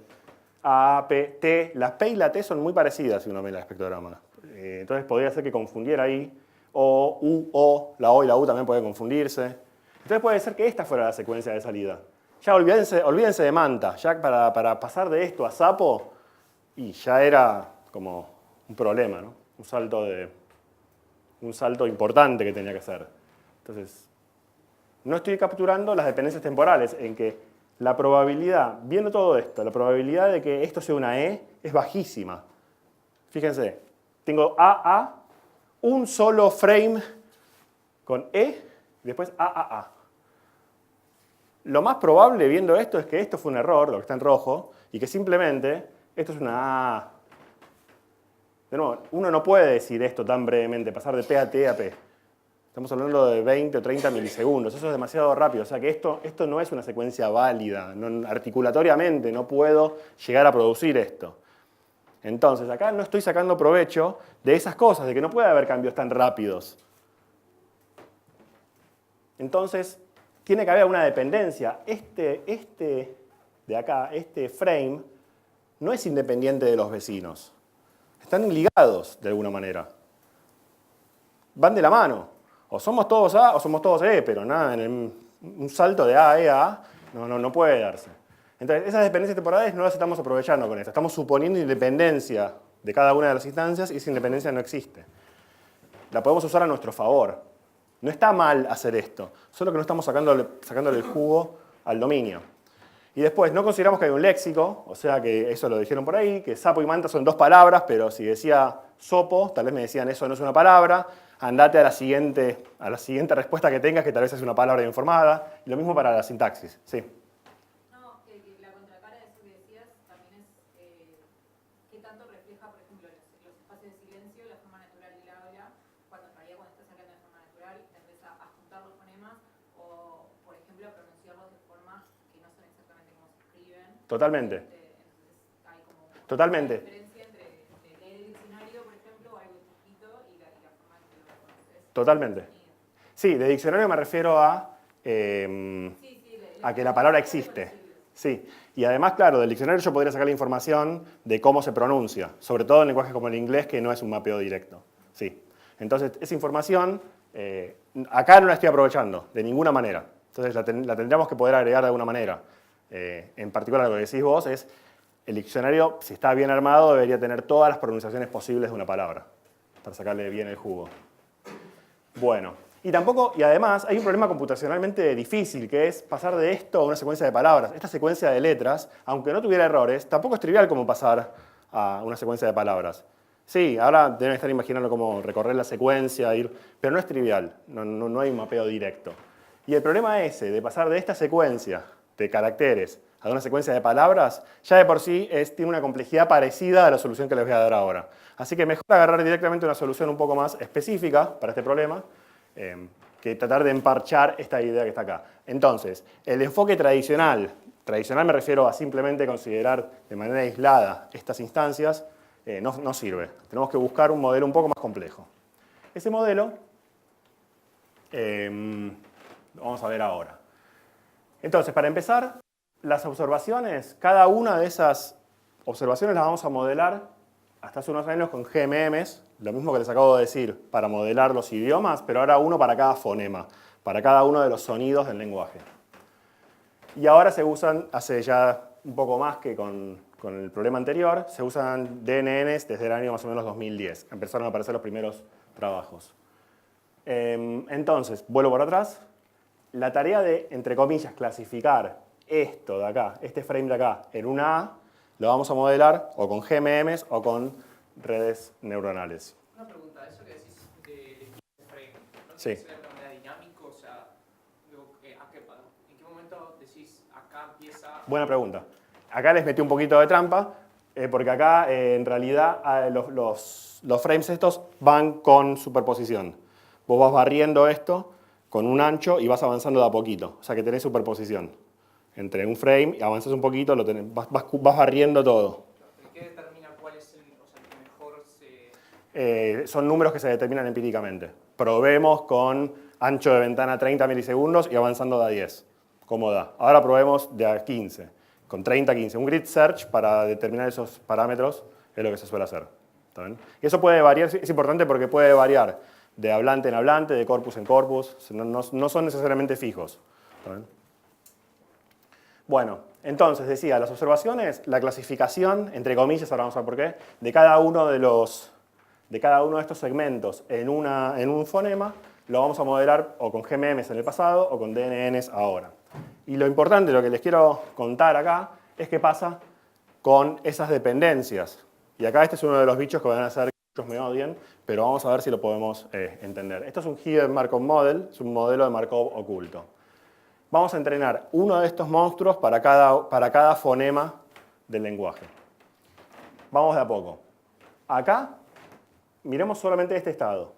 A, P, T. Las P y la T son muy parecidas si uno ve el espectrograma. Entonces podría ser que confundiera ahí. O, U, O, la O y la U también pueden confundirse. Entonces puede ser que esta fuera la secuencia de salida. Ya olvídense de Manta. Ya para pasar de esto a Sapo, y ya era como un problema, ¿no? Un salto importante que tenía que hacer. Entonces, no estoy capturando las dependencias temporales, en que la probabilidad, viendo todo esto, la probabilidad de que esto sea una E es bajísima. Fíjense, tengo AA, un solo frame con E, y después AAA. Lo más probable viendo esto es que esto fue un error, lo que está en rojo, y que simplemente esto es una A. De nuevo, uno no puede decir esto tan brevemente, pasar de P a T a P. Estamos hablando de 20 o 30 milisegundos, eso es demasiado rápido. O sea que esto no es una secuencia válida, articulatoriamente no puedo llegar a producir esto. Entonces, acá no estoy sacando provecho de esas cosas, de que no puede haber cambios tan rápidos. Entonces, tiene que haber una dependencia. Este de acá, este frame, no es independiente de los vecinos. Están ligados de alguna manera. Van de la mano. O somos todos A o somos todos E, pero nada, un salto de A a E a A no puede darse. Entonces, esas dependencias temporales no las estamos aprovechando con esto. Estamos suponiendo independencia de cada una de las instancias y esa independencia no existe. La podemos usar a nuestro favor. No está mal hacer esto, solo que no estamos sacándole el jugo al dominio. Y después, no consideramos que hay un léxico, o sea que eso lo dijeron por ahí, que sapo y manta son dos palabras, pero si decía sopo, tal vez me decían eso no es una palabra, andate a la siguiente respuesta que tengas, que tal vez es una palabra informada, y lo mismo para la sintaxis. Sí. No, la contracara de eso que decías también es qué tanto refleja, por ejemplo, los espacios de silencio, la forma natural del habla, cuando en realidad cuando estás hablando de forma natural tendés a juntar los fonemas o, por ejemplo, a pronunciarlos de formas que no son exactamente como se escriben. Totalmente. Entonces hay como Totalmente. una diferencia entre leer el diccionario, por ejemplo, o algo escrito y la forma en que lo reconoces. Totalmente. Sí, de diccionario me refiero a que la palabra existe. Sí, y además, claro, del diccionario yo podría sacar la información de cómo se pronuncia, sobre todo en lenguajes como el inglés, que no es un mapeo directo. Sí. Entonces, esa información, acá no la estoy aprovechando, de ninguna manera. Entonces, la tendríamos que poder agregar de alguna manera. En particular, lo que decís vos es, el diccionario, si está bien armado, debería tener todas las pronunciaciones posibles de una palabra, para sacarle bien el jugo. Bueno, y además hay un problema computacionalmente difícil, que es pasar de esto a una secuencia de palabras. Esta secuencia de letras, aunque no tuviera errores, tampoco es trivial como pasar a una secuencia de palabras. Sí, ahora deben estar imaginando cómo recorrer la secuencia, pero no es trivial, no hay un mapeo directo. Y el problema ese de pasar de esta secuencia de caracteres a una secuencia de palabras, ya de por sí tiene una complejidad parecida a la solución que les voy a dar ahora. Así que mejor agarrar directamente una solución un poco más específica para este problema, que tratar de emparchar esta idea que está acá. Entonces, el enfoque tradicional me refiero a simplemente considerar de manera aislada estas instancias, no sirve. Tenemos que buscar un modelo un poco más complejo. Ese modelo lo vamos a ver ahora. Entonces, para empezar, las observaciones, cada una de esas observaciones las vamos a modelar hasta hace unos años con GMMs, lo mismo que les acabo de decir, para modelar los idiomas, pero ahora uno para cada fonema, para cada uno de los sonidos del lenguaje. Y ahora se usan, hace ya un poco más que con el problema anterior, se usan DNNs desde el año más o menos 2010. Empezaron a aparecer los primeros trabajos. Entonces, vuelvo por atrás. La tarea de, entre comillas, clasificar esto de acá, este frame de acá, en una A, lo vamos a modelar o con GMMs o con redes neuronales. Una pregunta, eso que decís de frame, ¿no Sí. tiene que ser de manera dinámica? O sea, ¿en qué momento decís acá empieza? Buena pregunta. Acá les metí un poquito de trampa, porque acá en realidad los frames estos van con superposición. Vos vas barriendo esto con un ancho y vas avanzando de a poquito. O sea que tenés superposición. Entre un frame y avanzas un poquito, vas barriendo todo. ¿Y qué determina cuál es el que mejor se...? Son números que se determinan empíricamente. Probemos con ancho de ventana 30 milisegundos y avanzando de a 10. ¿Cómo da? Ahora probemos de a 15. Con 30 a 15. Un grid search para determinar esos parámetros es lo que se suele hacer. ¿Está bien? Y eso puede variar, es importante porque puede variar de hablante en hablante, de corpus en corpus. No son necesariamente fijos. ¿Está bien? Bueno, entonces decía, las observaciones, la clasificación, entre comillas, ahora vamos a ver por qué, de cada uno de estos segmentos en un fonema, lo vamos a modelar o con GMMs en el pasado o con DNNs ahora. Y lo importante, lo que les quiero contar acá, es qué pasa con esas dependencias. Y acá este es uno de los bichos que van a hacer que muchos me odien, pero vamos a ver si lo podemos entender. Esto es un Hidden Markov Model, es un modelo de Markov oculto. Vamos a entrenar uno de estos monstruos para cada fonema del lenguaje. Vamos de a poco. Acá, miremos solamente este estado.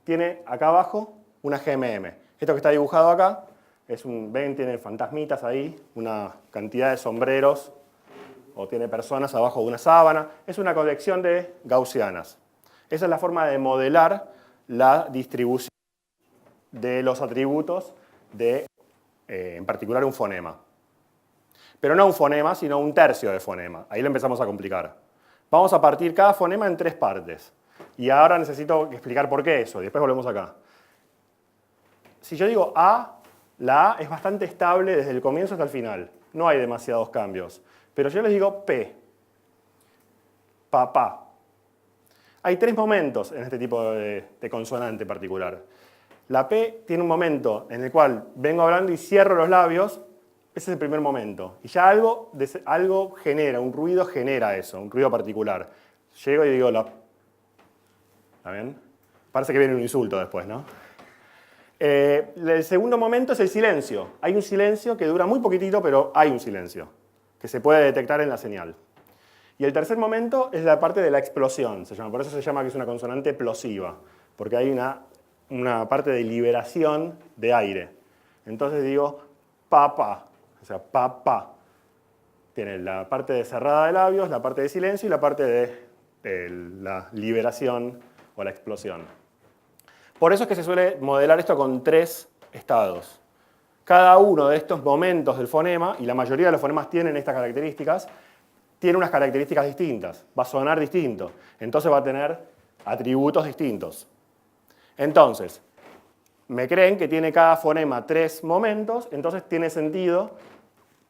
Tiene acá abajo una GMM. Esto que está dibujado acá, ven, tiene fantasmitas ahí, una cantidad de sombreros, o tiene personas abajo de una sábana. Es una colección de gaussianas. Esa es la forma de modelar la distribución de los atributos de en particular un fonema. Pero no un fonema, sino un tercio de fonema. Ahí lo empezamos a complicar. Vamos a partir cada fonema en 3 partes. Y ahora necesito explicar por qué eso. Y después volvemos acá. Si yo digo A, la A es bastante estable desde el comienzo hasta el final. No hay demasiados cambios. Pero yo les digo P. Papá. Hay 3 momentos en este tipo de consonante particular. La P tiene un momento en el cual vengo hablando y cierro los labios. Ese es el primer momento. Y ya algo genera, un ruido genera eso, un ruido particular. Llego y digo, ¿está bien? Parece que viene un insulto después, ¿no? El segundo momento es el silencio. Hay un silencio que dura muy poquitito, pero hay un silencio que se puede detectar en la señal. Y el tercer momento es la parte de la explosión, se llama. Por eso se llama que es una consonante plosiva, porque hay una parte de liberación de aire. Entonces digo, papá, o sea, papá. Tiene la parte de cerrada de labios, la parte de silencio y la parte de la liberación o la explosión. Por eso es que se suele modelar esto con 3 estados. Cada uno de estos momentos del fonema, y la mayoría de los fonemas tienen estas características, tiene unas características distintas, va a sonar distinto, entonces va a tener atributos distintos. Entonces, me creen que tiene cada fonema 3 momentos, entonces tiene sentido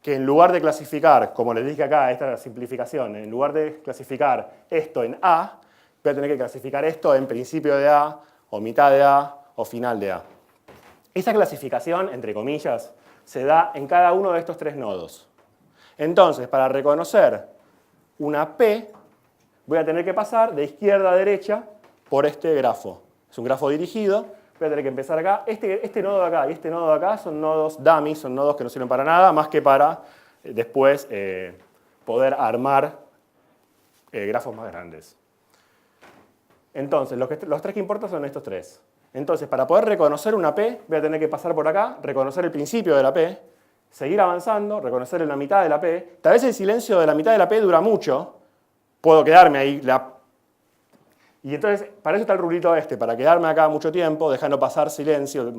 que en lugar de clasificar, como les dije acá, esta simplificación, en lugar de clasificar esto en A, voy a tener que clasificar esto en principio de A, o mitad de A, o final de A. Esa clasificación, entre comillas, se da en cada uno de estos 3 nodos. Entonces, para reconocer una P, voy a tener que pasar de izquierda a derecha por este grafo. Es un grafo dirigido, voy a tener que empezar acá. Este nodo de acá y este nodo de acá son nodos dummy, son nodos que no sirven para nada, más que para después poder armar grafos más grandes. Entonces, los tres que importan son estos tres. Entonces, para poder reconocer una P, voy a tener que pasar por acá, reconocer el principio de la P, seguir avanzando, reconocer la mitad de la P. Tal vez el silencio de la mitad de la P dura mucho, puedo quedarme ahí. Y entonces, para eso está el rulito este, para quedarme acá mucho tiempo, dejando pasar silencio,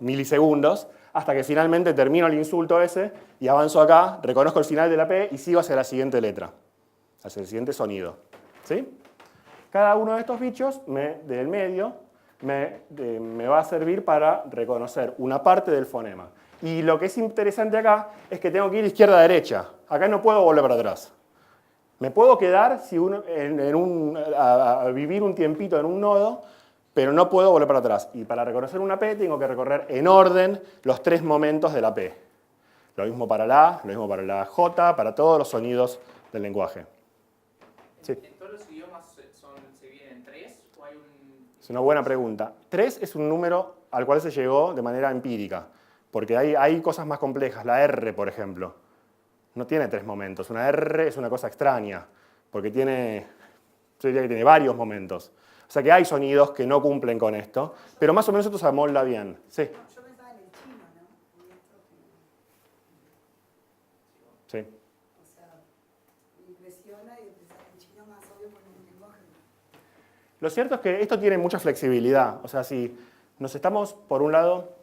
milisegundos, hasta que finalmente termino el insulto ese y avanzo acá, reconozco el final de la P y sigo hacia la siguiente letra, hacia el siguiente sonido. ¿Sí? Cada uno de estos bichos del medio me va a servir para reconocer una parte del fonema. Y lo que es interesante acá es que tengo que ir izquierda a derecha. Acá no puedo volver para atrás. Me puedo quedar a vivir un tiempito en un nodo, pero no puedo volver para atrás. Y para reconocer una P tengo que recorrer en orden los tres momentos de la P. Lo mismo para la A, lo mismo para la J, para todos los sonidos del lenguaje. Sí. ¿En todos los idiomas se dividen en tres o hay un...? Es una buena pregunta. 3 es un número al cual se llegó de manera empírica, porque hay cosas más complejas. La R, por ejemplo, no tiene 3 momentos. Una R es una cosa extraña, porque yo diría que tiene varios momentos. O sea que hay sonidos que no cumplen con esto, pero más o menos esto se amolda bien. Sí. Yo pensaba en el chino, ¿no? Sí. O sea, me impresiona y pensar en chino más obvio con un lenguaje. Lo cierto es que esto tiene mucha flexibilidad. O sea, si nos estamos, por un lado,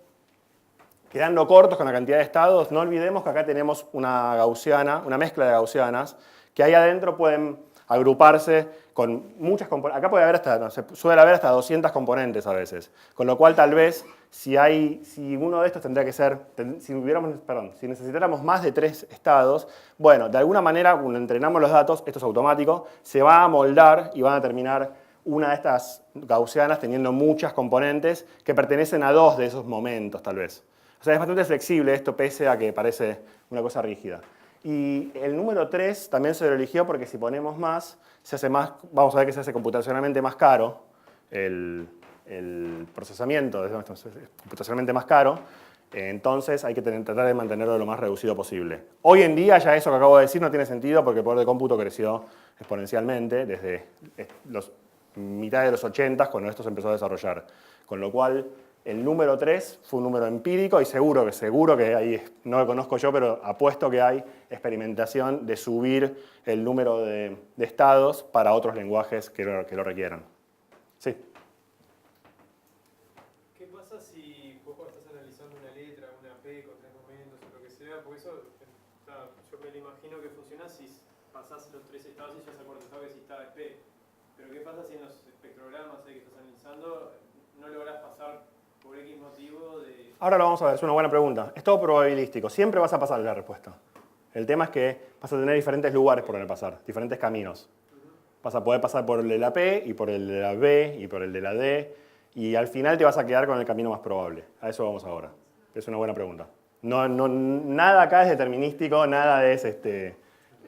quedando cortos con la cantidad de estados, no olvidemos que acá tenemos una gaussiana, una mezcla de gaussianas, que ahí adentro pueden agruparse con muchas componentes. Acá puede haber suele haber hasta 200 componentes a veces. Con lo cual, tal vez, si uno de estos tendría que ser, si necesitáramos más de 3 estados, bueno, de alguna manera, cuando entrenamos los datos, esto es automático, se va a moldar y van a terminar una de estas gaussianas teniendo muchas componentes que pertenecen a 2 de esos momentos, tal vez. O sea, es bastante flexible esto, pese a que parece una cosa rígida. Y el número 3 también se lo eligió porque si ponemos más, vamos a ver que se hace computacionalmente más caro, el procesamiento es computacionalmente más caro, entonces hay que tratar de mantenerlo lo más reducido posible. Hoy en día ya eso que acabo de decir no tiene sentido porque el poder de cómputo creció exponencialmente desde mitad de los 80 cuando esto se empezó a desarrollar. Con lo cual, el número 3 fue un número empírico y seguro que ahí, no lo conozco yo, pero apuesto que hay experimentación de subir el número de estados para otros lenguajes que lo requieran. Sí. ¿Qué pasa si vos estás analizando una letra, una P con 3 momentos o lo que sea? Porque eso, yo me lo imagino que funciona si pasás los 3 estados y ya se acuerda, sabes si está P. Pero ¿qué pasa si en los espectrogramas que estás analizando no lográs pasar por X motivo de...? Ahora lo vamos a ver, es una buena pregunta. Es todo probabilístico, siempre vas a pasar la respuesta. El tema es que vas a tener diferentes lugares por donde pasar, diferentes caminos. Vas a poder pasar por el de la P, y por el de la B, y por el de la D, y al final te vas a quedar con el camino más probable. A eso vamos ahora. Es una buena pregunta. Nada acá es determinístico, nada es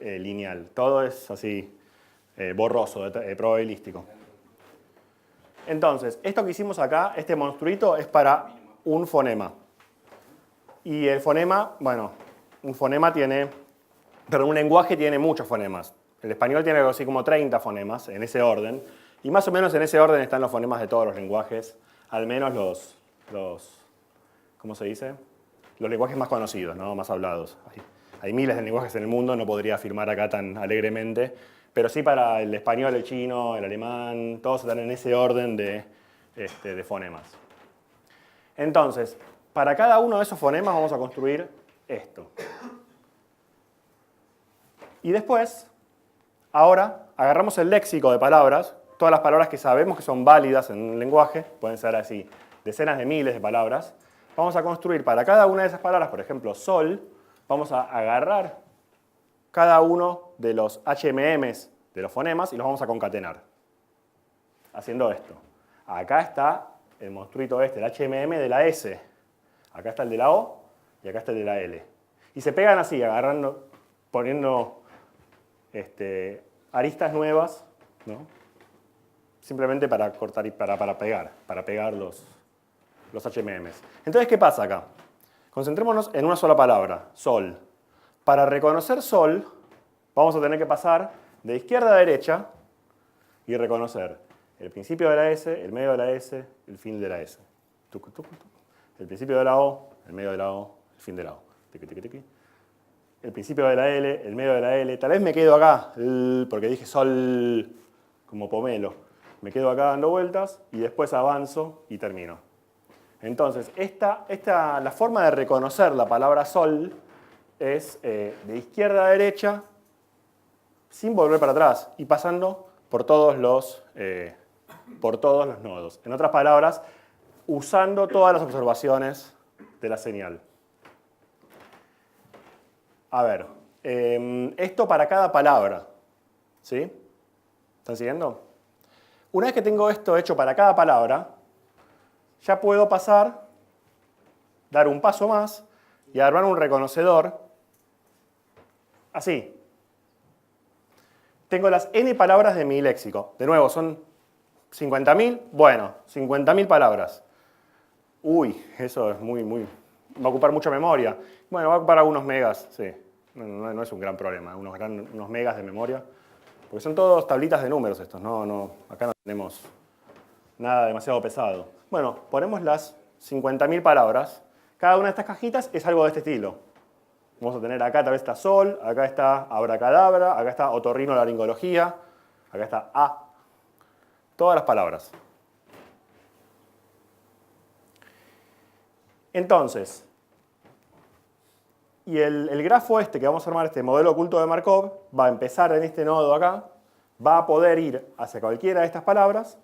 lineal. Todo es así, borroso, probabilístico. Entonces, esto que hicimos acá, este monstruito, es para un fonema. Y el fonema, bueno, un lenguaje tiene muchos fonemas. El español tiene algo así como 30 fonemas en ese orden. Y más o menos en ese orden están los fonemas de todos los lenguajes, al menos los ¿cómo se dice? Los lenguajes más conocidos, ¿no? Más hablados. Hay miles de lenguajes en el mundo, no podría afirmar acá tan alegremente, pero sí para el español, el chino, el alemán, todos están en ese orden de fonemas. Entonces, para cada uno de esos fonemas vamos a construir esto. Y después, ahora, agarramos el léxico de palabras, todas las palabras que sabemos que son válidas en un lenguaje, pueden ser así, decenas de miles de palabras, vamos a construir para cada una de esas palabras, por ejemplo, sol, vamos a agarrar cada uno de los HMMs de los fonemas y los vamos a concatenar, haciendo esto. Acá está el monstruito el HMM de la S, acá está el de la O y acá está el de la L. Y se pegan así, poniendo aristas nuevas, ¿no? Simplemente para cortar y para pegar los HMMs. Entonces, ¿qué pasa acá? Concentrémonos en una sola palabra, sol. Para reconocer sol, vamos a tener que pasar de izquierda a derecha y reconocer el principio de la S, el medio de la S, el fin de la S. Tucu, tucu, tucu. El principio de la O, el medio de la O, el fin de la O. Tiqui, tiqui, tiqui. El principio de la L, el medio de la L. Tal vez me quedo acá, porque dije sol como pomelo. Me quedo acá dando vueltas y después avanzo y termino. Entonces, la forma de reconocer la palabra sol es de izquierda a derecha sin volver para atrás y pasando por todos los nodos. En otras palabras, usando todas las observaciones de la señal. A ver, esto para cada palabra, ¿sí? ¿Están siguiendo? Una vez que tengo esto hecho para cada palabra, ya puedo pasar, dar un paso más y armar un reconocedor así. Tengo las n palabras de mi léxico. De nuevo, son 50.000. Bueno, 50.000 palabras. Uy, eso es va a ocupar mucha memoria. Bueno, va a ocupar algunos megas, sí. No es un gran problema, unos megas de memoria. Porque son todos tablitas de números estos, acá no tenemos nada demasiado pesado. Bueno, ponemos las 50.000 palabras. Cada una de estas cajitas es algo de este estilo. Vamos a tener acá tal vez está sol, acá está abracadabra, acá está otorrinolaringología, acá está A. Todas las palabras. Entonces, y el grafo que vamos a armar, este modelo oculto de Markov, va a empezar en este nodo acá, va a poder ir hacia cualquiera de estas palabras,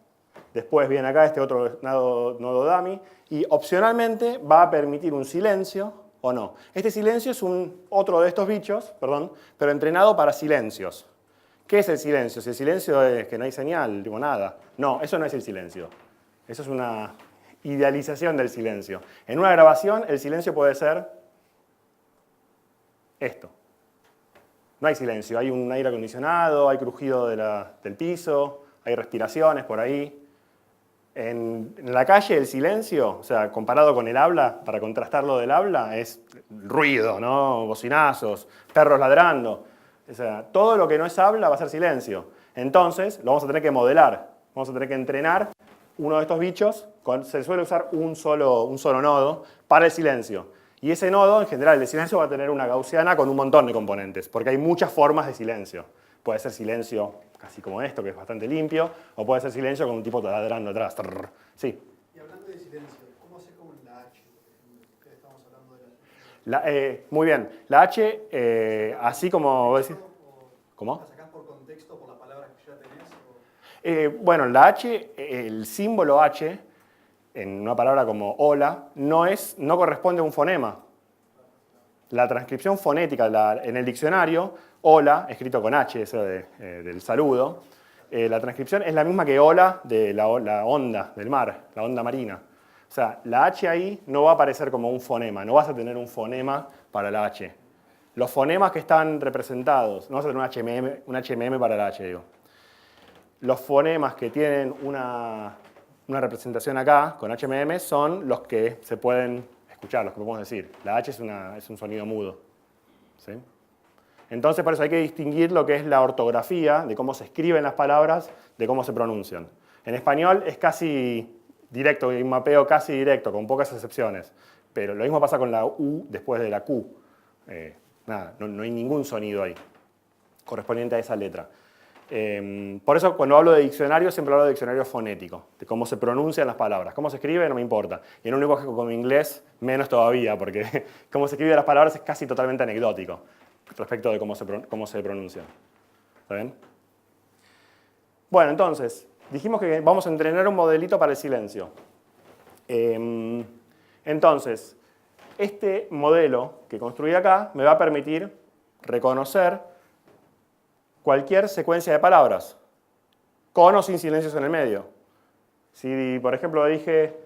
después viene acá este otro nodo dummy, y opcionalmente va a permitir un silencio o no. Este silencio es otro de estos bichos, pero entrenado para silencios. ¿Qué es el silencio? Si el silencio es que no hay señal, digo nada. No, eso no es el silencio. Eso es una idealización del silencio. En una grabación, el silencio puede ser esto. No hay silencio, hay un aire acondicionado, hay crujido del piso, hay respiraciones por ahí. En la calle el silencio, o sea, comparado con el habla, para contrastarlo del habla, es ruido, ¿no? Bocinazos, perros ladrando. O sea, todo lo que no es habla va a ser silencio. Entonces, lo vamos a tener que modelar. Vamos a tener que entrenar uno de estos bichos. Se suele usar un solo nodo para el silencio. Y ese nodo, en general, el silencio va a tener una gaussiana con un montón de componentes, porque hay muchas formas de silencio. Puede ser silencio casi como esto, que es bastante limpio, o puede ser silencio con un tipo ladrando atrás. Trrr. Sí. Y hablando de silencio, ¿cómo se con la H? Que estamos hablando de la... Muy bien. La H, así como vos decís... ¿Cómo? ¿La sacás por contexto, por las palabras que ya tenés? Bueno, la H, el símbolo H, en una palabra como hola, no corresponde a un fonema. La transcripción fonética en el diccionario, hola, escrito con H, eso del saludo, la transcripción es la misma que hola de la onda del mar, la onda marina. O sea, la H ahí no va a aparecer como un fonema, no vas a tener un fonema para la H. Los fonemas que están representados, no vas a tener un HMM para la H, digo. Los fonemas que tienen una representación acá con HMM son los que se pueden escuchar, los que podemos decir. La H es un sonido mudo. ¿Sí? Entonces, por eso hay que distinguir lo que es la ortografía, de cómo se escriben las palabras, de cómo se pronuncian. En español es casi directo, hay un mapeo casi directo, con pocas excepciones. Pero lo mismo pasa con la U después de la Q. Nada, no hay ningún sonido ahí correspondiente a esa letra. Por eso cuando hablo de diccionario siempre hablo de diccionario fonético, de cómo se pronuncian las palabras. Cómo se escribe no me importa. Y en un lenguaje como inglés menos todavía, porque cómo se escribe las palabras es casi totalmente anecdótico respecto de cómo se pronuncian. ¿Está bien? Bueno, entonces, dijimos que vamos a entrenar un modelito para el silencio. Entonces, este modelo que construí acá me va a permitir reconocer cualquier secuencia de palabras, con o sin silencios en el medio. Si, por ejemplo, dije,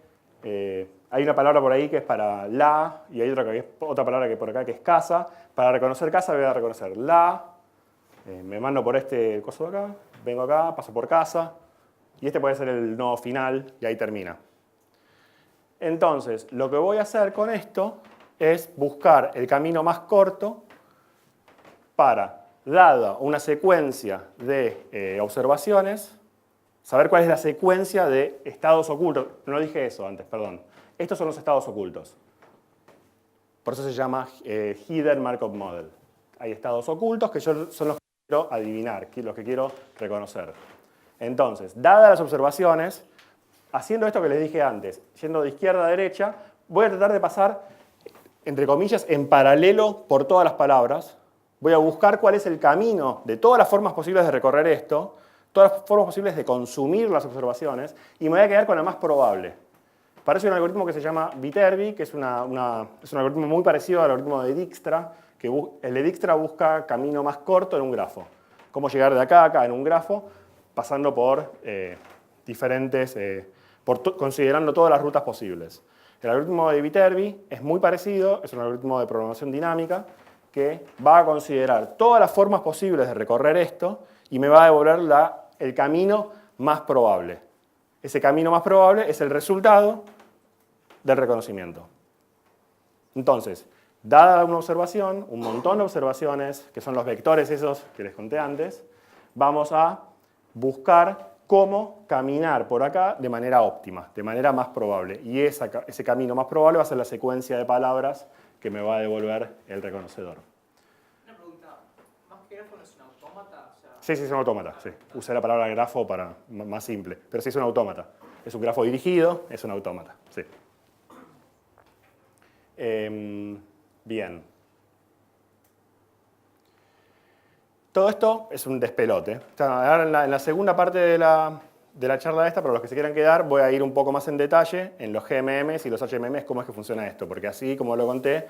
hay una palabra por ahí que es para la, y hay otra palabra que por acá que es casa, para reconocer casa voy a reconocer la, me mando por este coso de acá, vengo acá, paso por casa, y este puede ser el nodo final, y ahí termina. Entonces, lo que voy a hacer con esto es buscar el camino más corto para, dada una secuencia de observaciones, saber cuál es la secuencia de estados ocultos. No dije eso antes, perdón. Estos son los estados ocultos. Por eso se llama Hidden Markov Model. Hay estados ocultos que son los que quiero adivinar, los que quiero reconocer. Entonces, dadas las observaciones, haciendo esto que les dije antes, yendo de izquierda a derecha, voy a tratar de pasar, entre comillas, en paralelo por todas las palabras. Voy a buscar cuál es el camino de todas las formas posibles de recorrer esto, todas las formas posibles de consumir las observaciones, y me voy a quedar con la más probable. Para eso hay un algoritmo que se llama Viterbi, que es un algoritmo muy parecido al algoritmo de Dijkstra, que el de Dijkstra busca camino más corto en un grafo. Cómo llegar de acá a acá en un grafo, pasando por considerando todas las rutas posibles. El algoritmo de Viterbi es muy parecido, es un algoritmo de programación dinámica que va a considerar todas las formas posibles de recorrer esto y me va a devolver el camino más probable. Ese camino más probable es el resultado del reconocimiento. Entonces, dada una observación, un montón de observaciones, que son los vectores esos que les conté antes, vamos a buscar cómo caminar por acá de manera óptima, de manera más probable. Y ese camino más probable va a ser la secuencia de palabras que me va a devolver el reconocedor. Una pregunta, ¿más que grafo no es un autómata? O sea, Sí, es un autómata. Sí. Usé la palabra grafo para más simple, pero sí es un autómata. Es un grafo dirigido, es un autómata. Sí. Bien. Todo esto es un despelote. Ahora en la segunda parte de la charla esta, para los que se quieran quedar, voy a ir un poco más en detalle en los GMMs y los HMMs, cómo es que funciona esto, porque así, como lo conté,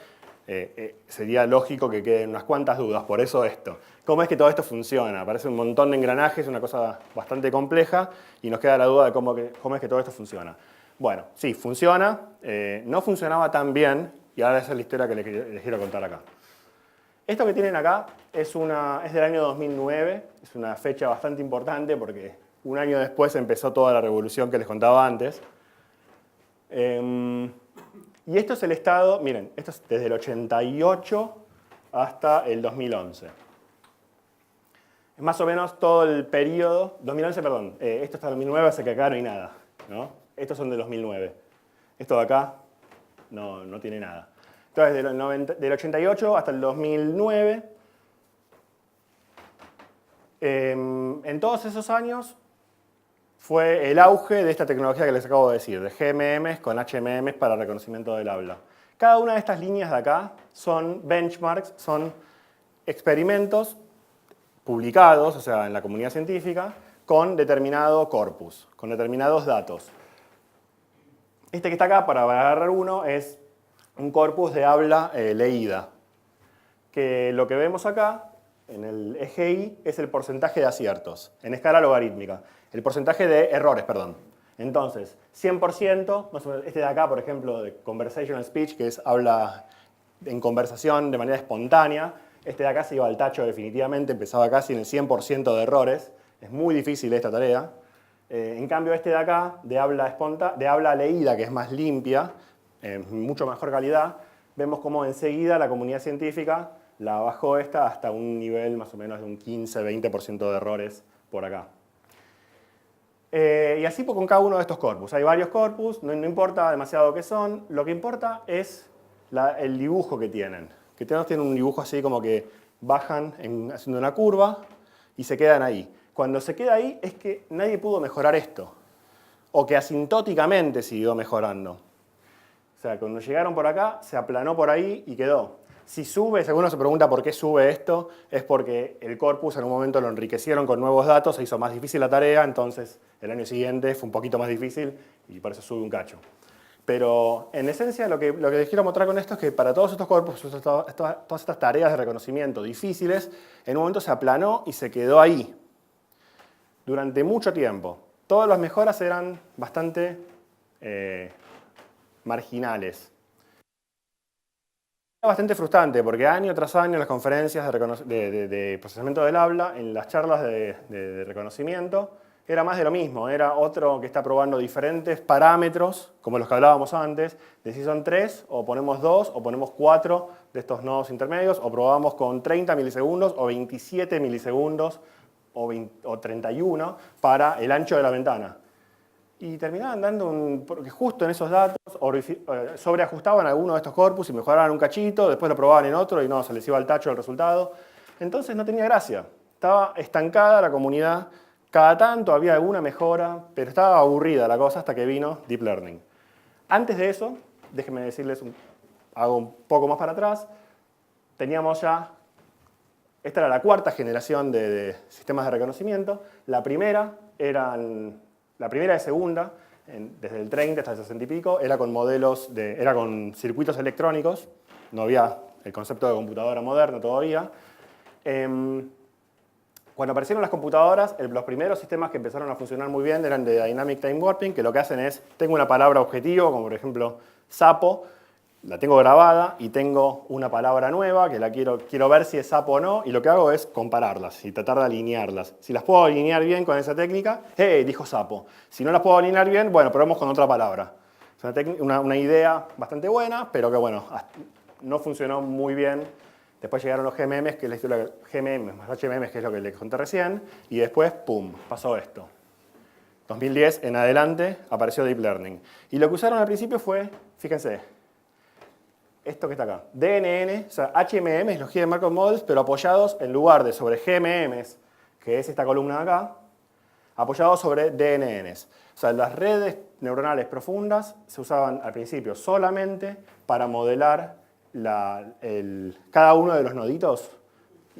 sería lógico que queden unas cuantas dudas. Por eso esto. ¿Cómo es que todo esto funciona? Parece un montón de engranajes, una cosa bastante compleja, y nos queda la duda de cómo es que todo esto funciona. Bueno, sí, funciona. No funcionaba tan bien, y ahora esa es la historia que les quiero contar acá. Esto que tienen acá es del año 2009, es una fecha bastante importante porque un año después empezó toda la revolución que les contaba antes. Y esto es el estado, miren, esto es desde el 88 hasta el 2011. Es más o menos todo el periodo, 2011, perdón, esto está en 2009, así que acá no hay nada, ¿no? Estos son de 2009. Esto de acá no tiene nada. Entonces, del 88 hasta el 2009, en todos esos años fue el auge de esta tecnología que les acabo de decir, de GMMs con HMMs para reconocimiento del habla. Cada una de estas líneas de acá son benchmarks, son experimentos publicados, o sea, en la comunidad científica, con determinado corpus, con determinados datos. Este que está acá, para agarrar uno, es un corpus de habla leída, que lo que vemos acá, en el eje Y, es el porcentaje de aciertos, en escala logarítmica, el porcentaje de errores, perdón. Entonces, 100%, más o menos, este de acá, por ejemplo, de conversational speech, que es habla en conversación de manera espontánea, este de acá se iba al tacho definitivamente, empezaba casi en el 100% de errores, es muy difícil esta tarea. En cambio, este de acá, de habla leída, que es más limpia, mucho mejor calidad, vemos cómo enseguida la comunidad científica la bajó esta hasta un nivel más o menos de un 15-20% de errores por acá. Y así con cada uno de estos corpus. Hay varios corpus, no importa demasiado qué son, lo que importa es el dibujo que tienen. Que tienen un dibujo así como que bajan haciendo una curva y se quedan ahí. Cuando se queda ahí es que nadie pudo mejorar esto, o que asintóticamente siguió mejorando. O sea, cuando llegaron por acá, se aplanó por ahí y quedó. Si sube, si alguno se pregunta por qué sube esto, es porque el corpus en un momento lo enriquecieron con nuevos datos, se hizo más difícil la tarea, entonces el año siguiente fue un poquito más difícil y por eso sube un cacho. Pero en esencia lo que les quiero mostrar con esto es que para todos estos corpus, todas estas tareas de reconocimiento difíciles, en un momento se aplanó y se quedó ahí durante mucho tiempo. Todas las mejoras eran bastante marginales. Es bastante frustrante porque año tras año en las conferencias de procesamiento del habla, en las charlas de reconocimiento, era más de lo mismo, era otro que está probando diferentes parámetros, como los que hablábamos antes, de si son 3, o ponemos 2, o ponemos 4 de estos nodos intermedios, o probamos con 30 milisegundos, o 27 milisegundos, o 31 para el ancho de la ventana. Y terminaban dando porque justo en esos datos sobreajustaban alguno de estos corpus y mejoraban un cachito, después lo probaban en otro y no, se les iba al tacho el resultado. Entonces no tenía gracia. Estaba estancada la comunidad. Cada tanto había alguna mejora, pero estaba aburrida la cosa hasta que vino Deep Learning. Antes de eso, déjenme decirles, hago un poco más para atrás, teníamos ya, esta era la cuarta generación de sistemas de reconocimiento. La primera y segunda, desde el 30 hasta el 60 y pico, era con era con circuitos electrónicos, no había el concepto de computadora moderna todavía. Cuando aparecieron las computadoras, los primeros sistemas que empezaron a funcionar muy bien eran de Dynamic Time Warping, que lo que hacen es, tengo una palabra objetivo, como por ejemplo sapo, la tengo grabada y tengo una palabra nueva que quiero ver si es sapo o no, y lo que hago es compararlas y tratar de alinearlas. Si las puedo alinear bien con esa técnica, dijo sapo. Si no las puedo alinear bien, bueno, probemos con otra palabra. Es una idea bastante buena, pero que bueno, no funcionó muy bien. Después llegaron los GMMs, que es la historia GMMs más HMMs, que es lo que les conté recién, y después, ¡pum!, pasó esto. 2010 en adelante apareció Deep Learning. Y lo que usaron al principio fue, fíjense, esto que está acá, DNN, o sea, HMMs, los Hidden Markov Models, pero apoyados en lugar de sobre GMMs, que es esta columna de acá, apoyados sobre DNNs. O sea, las redes neuronales profundas se usaban al principio solamente para modelar cada uno de los noditos,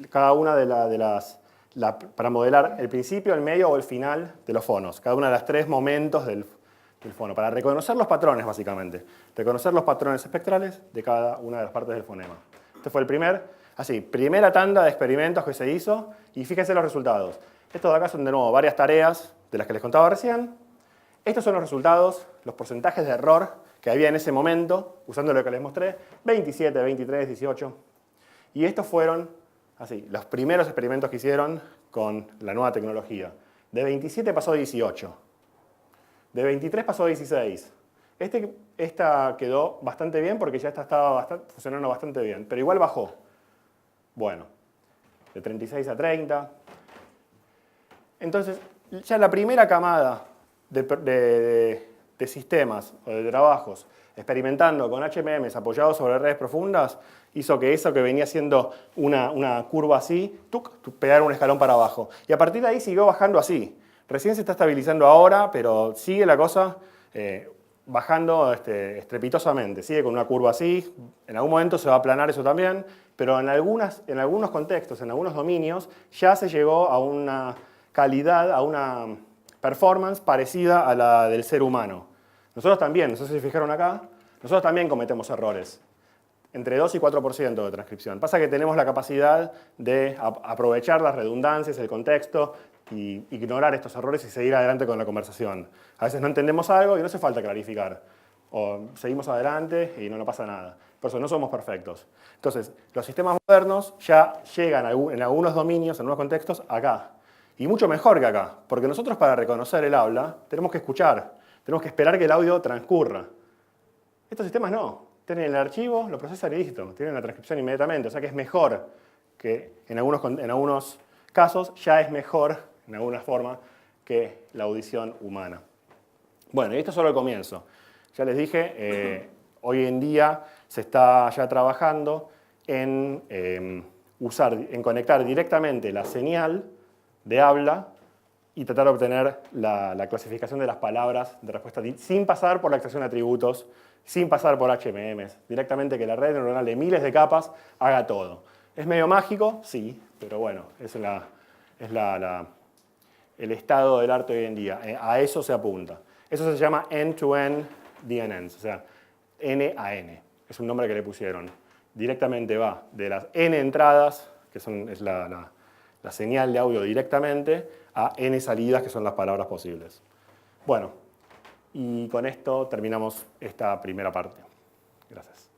cada una para modelar el principio, el medio o el final de los fonos, cada uno de los 3 momentos del fono, para reconocer los patrones, básicamente. Reconocer los patrones espectrales de cada una de las partes del fonema. Este fue el primera tanda de experimentos que se hizo, y fíjense los resultados. Estos de acá son, de nuevo, varias tareas de las que les contaba recién. Estos son los resultados, los porcentajes de error que había en ese momento, usando lo que les mostré, 27, 23, 18. Y estos fueron, los primeros experimentos que hicieron con la nueva tecnología. De 27 pasó a 18. De 23 pasó a 16. Esta quedó bastante bien porque ya estaba funcionando bastante bien, pero igual bajó. Bueno, de 36 a 30. Entonces, ya la primera camada de sistemas o de trabajos experimentando con HMMs apoyados sobre redes profundas hizo que eso que venía siendo una curva así, pegara un escalón para abajo. Y a partir de ahí siguió bajando así. Recién se está estabilizando ahora, pero sigue la cosa bajando estrepitosamente. Sigue con una curva así. En algún momento se va a aplanar eso también, pero en algunos contextos, en algunos dominios, ya se llegó a una calidad, a una performance parecida a la del ser humano. Nosotros también, no sé si se fijaron acá, nosotros también cometemos errores. Entre 2 y 4% de transcripción. Pasa que tenemos la capacidad de aprovechar las redundancias, el contexto, y ignorar estos errores y seguir adelante con la conversación. A veces no entendemos algo y no hace falta clarificar. O seguimos adelante y no pasa nada. Por eso no somos perfectos. Entonces, los sistemas modernos ya llegan en algunos dominios, en algunos contextos, acá. Y mucho mejor que acá. Porque nosotros, para reconocer el habla, tenemos que escuchar. Algunos que esperar que el audio transcurra. Estos sistemas no. Tienen el archivo, lo procesan y listo. Tienen la transcripción inmediatamente. O sea que es mejor que en algunos casos ya es mejor, en alguna forma, que la audición humana. Bueno, y esto es solo el comienzo. Ya les dije, hoy en día se está ya trabajando en conectar directamente la señal de habla y tratar de obtener la clasificación de las palabras de respuesta sin pasar por la extracción de atributos, sin pasar por HMMs, directamente que la red neuronal de miles de capas haga todo. ¿Es medio mágico? Sí, pero bueno, es el estado del arte hoy en día. A eso se apunta. Eso se llama end-to-end DNNs, o sea, N a N. Es un nombre que le pusieron. Directamente va de las N entradas, que es la señal de audio directamente, a N salidas, que son las palabras posibles. Bueno, y con esto terminamos esta primera parte. Gracias.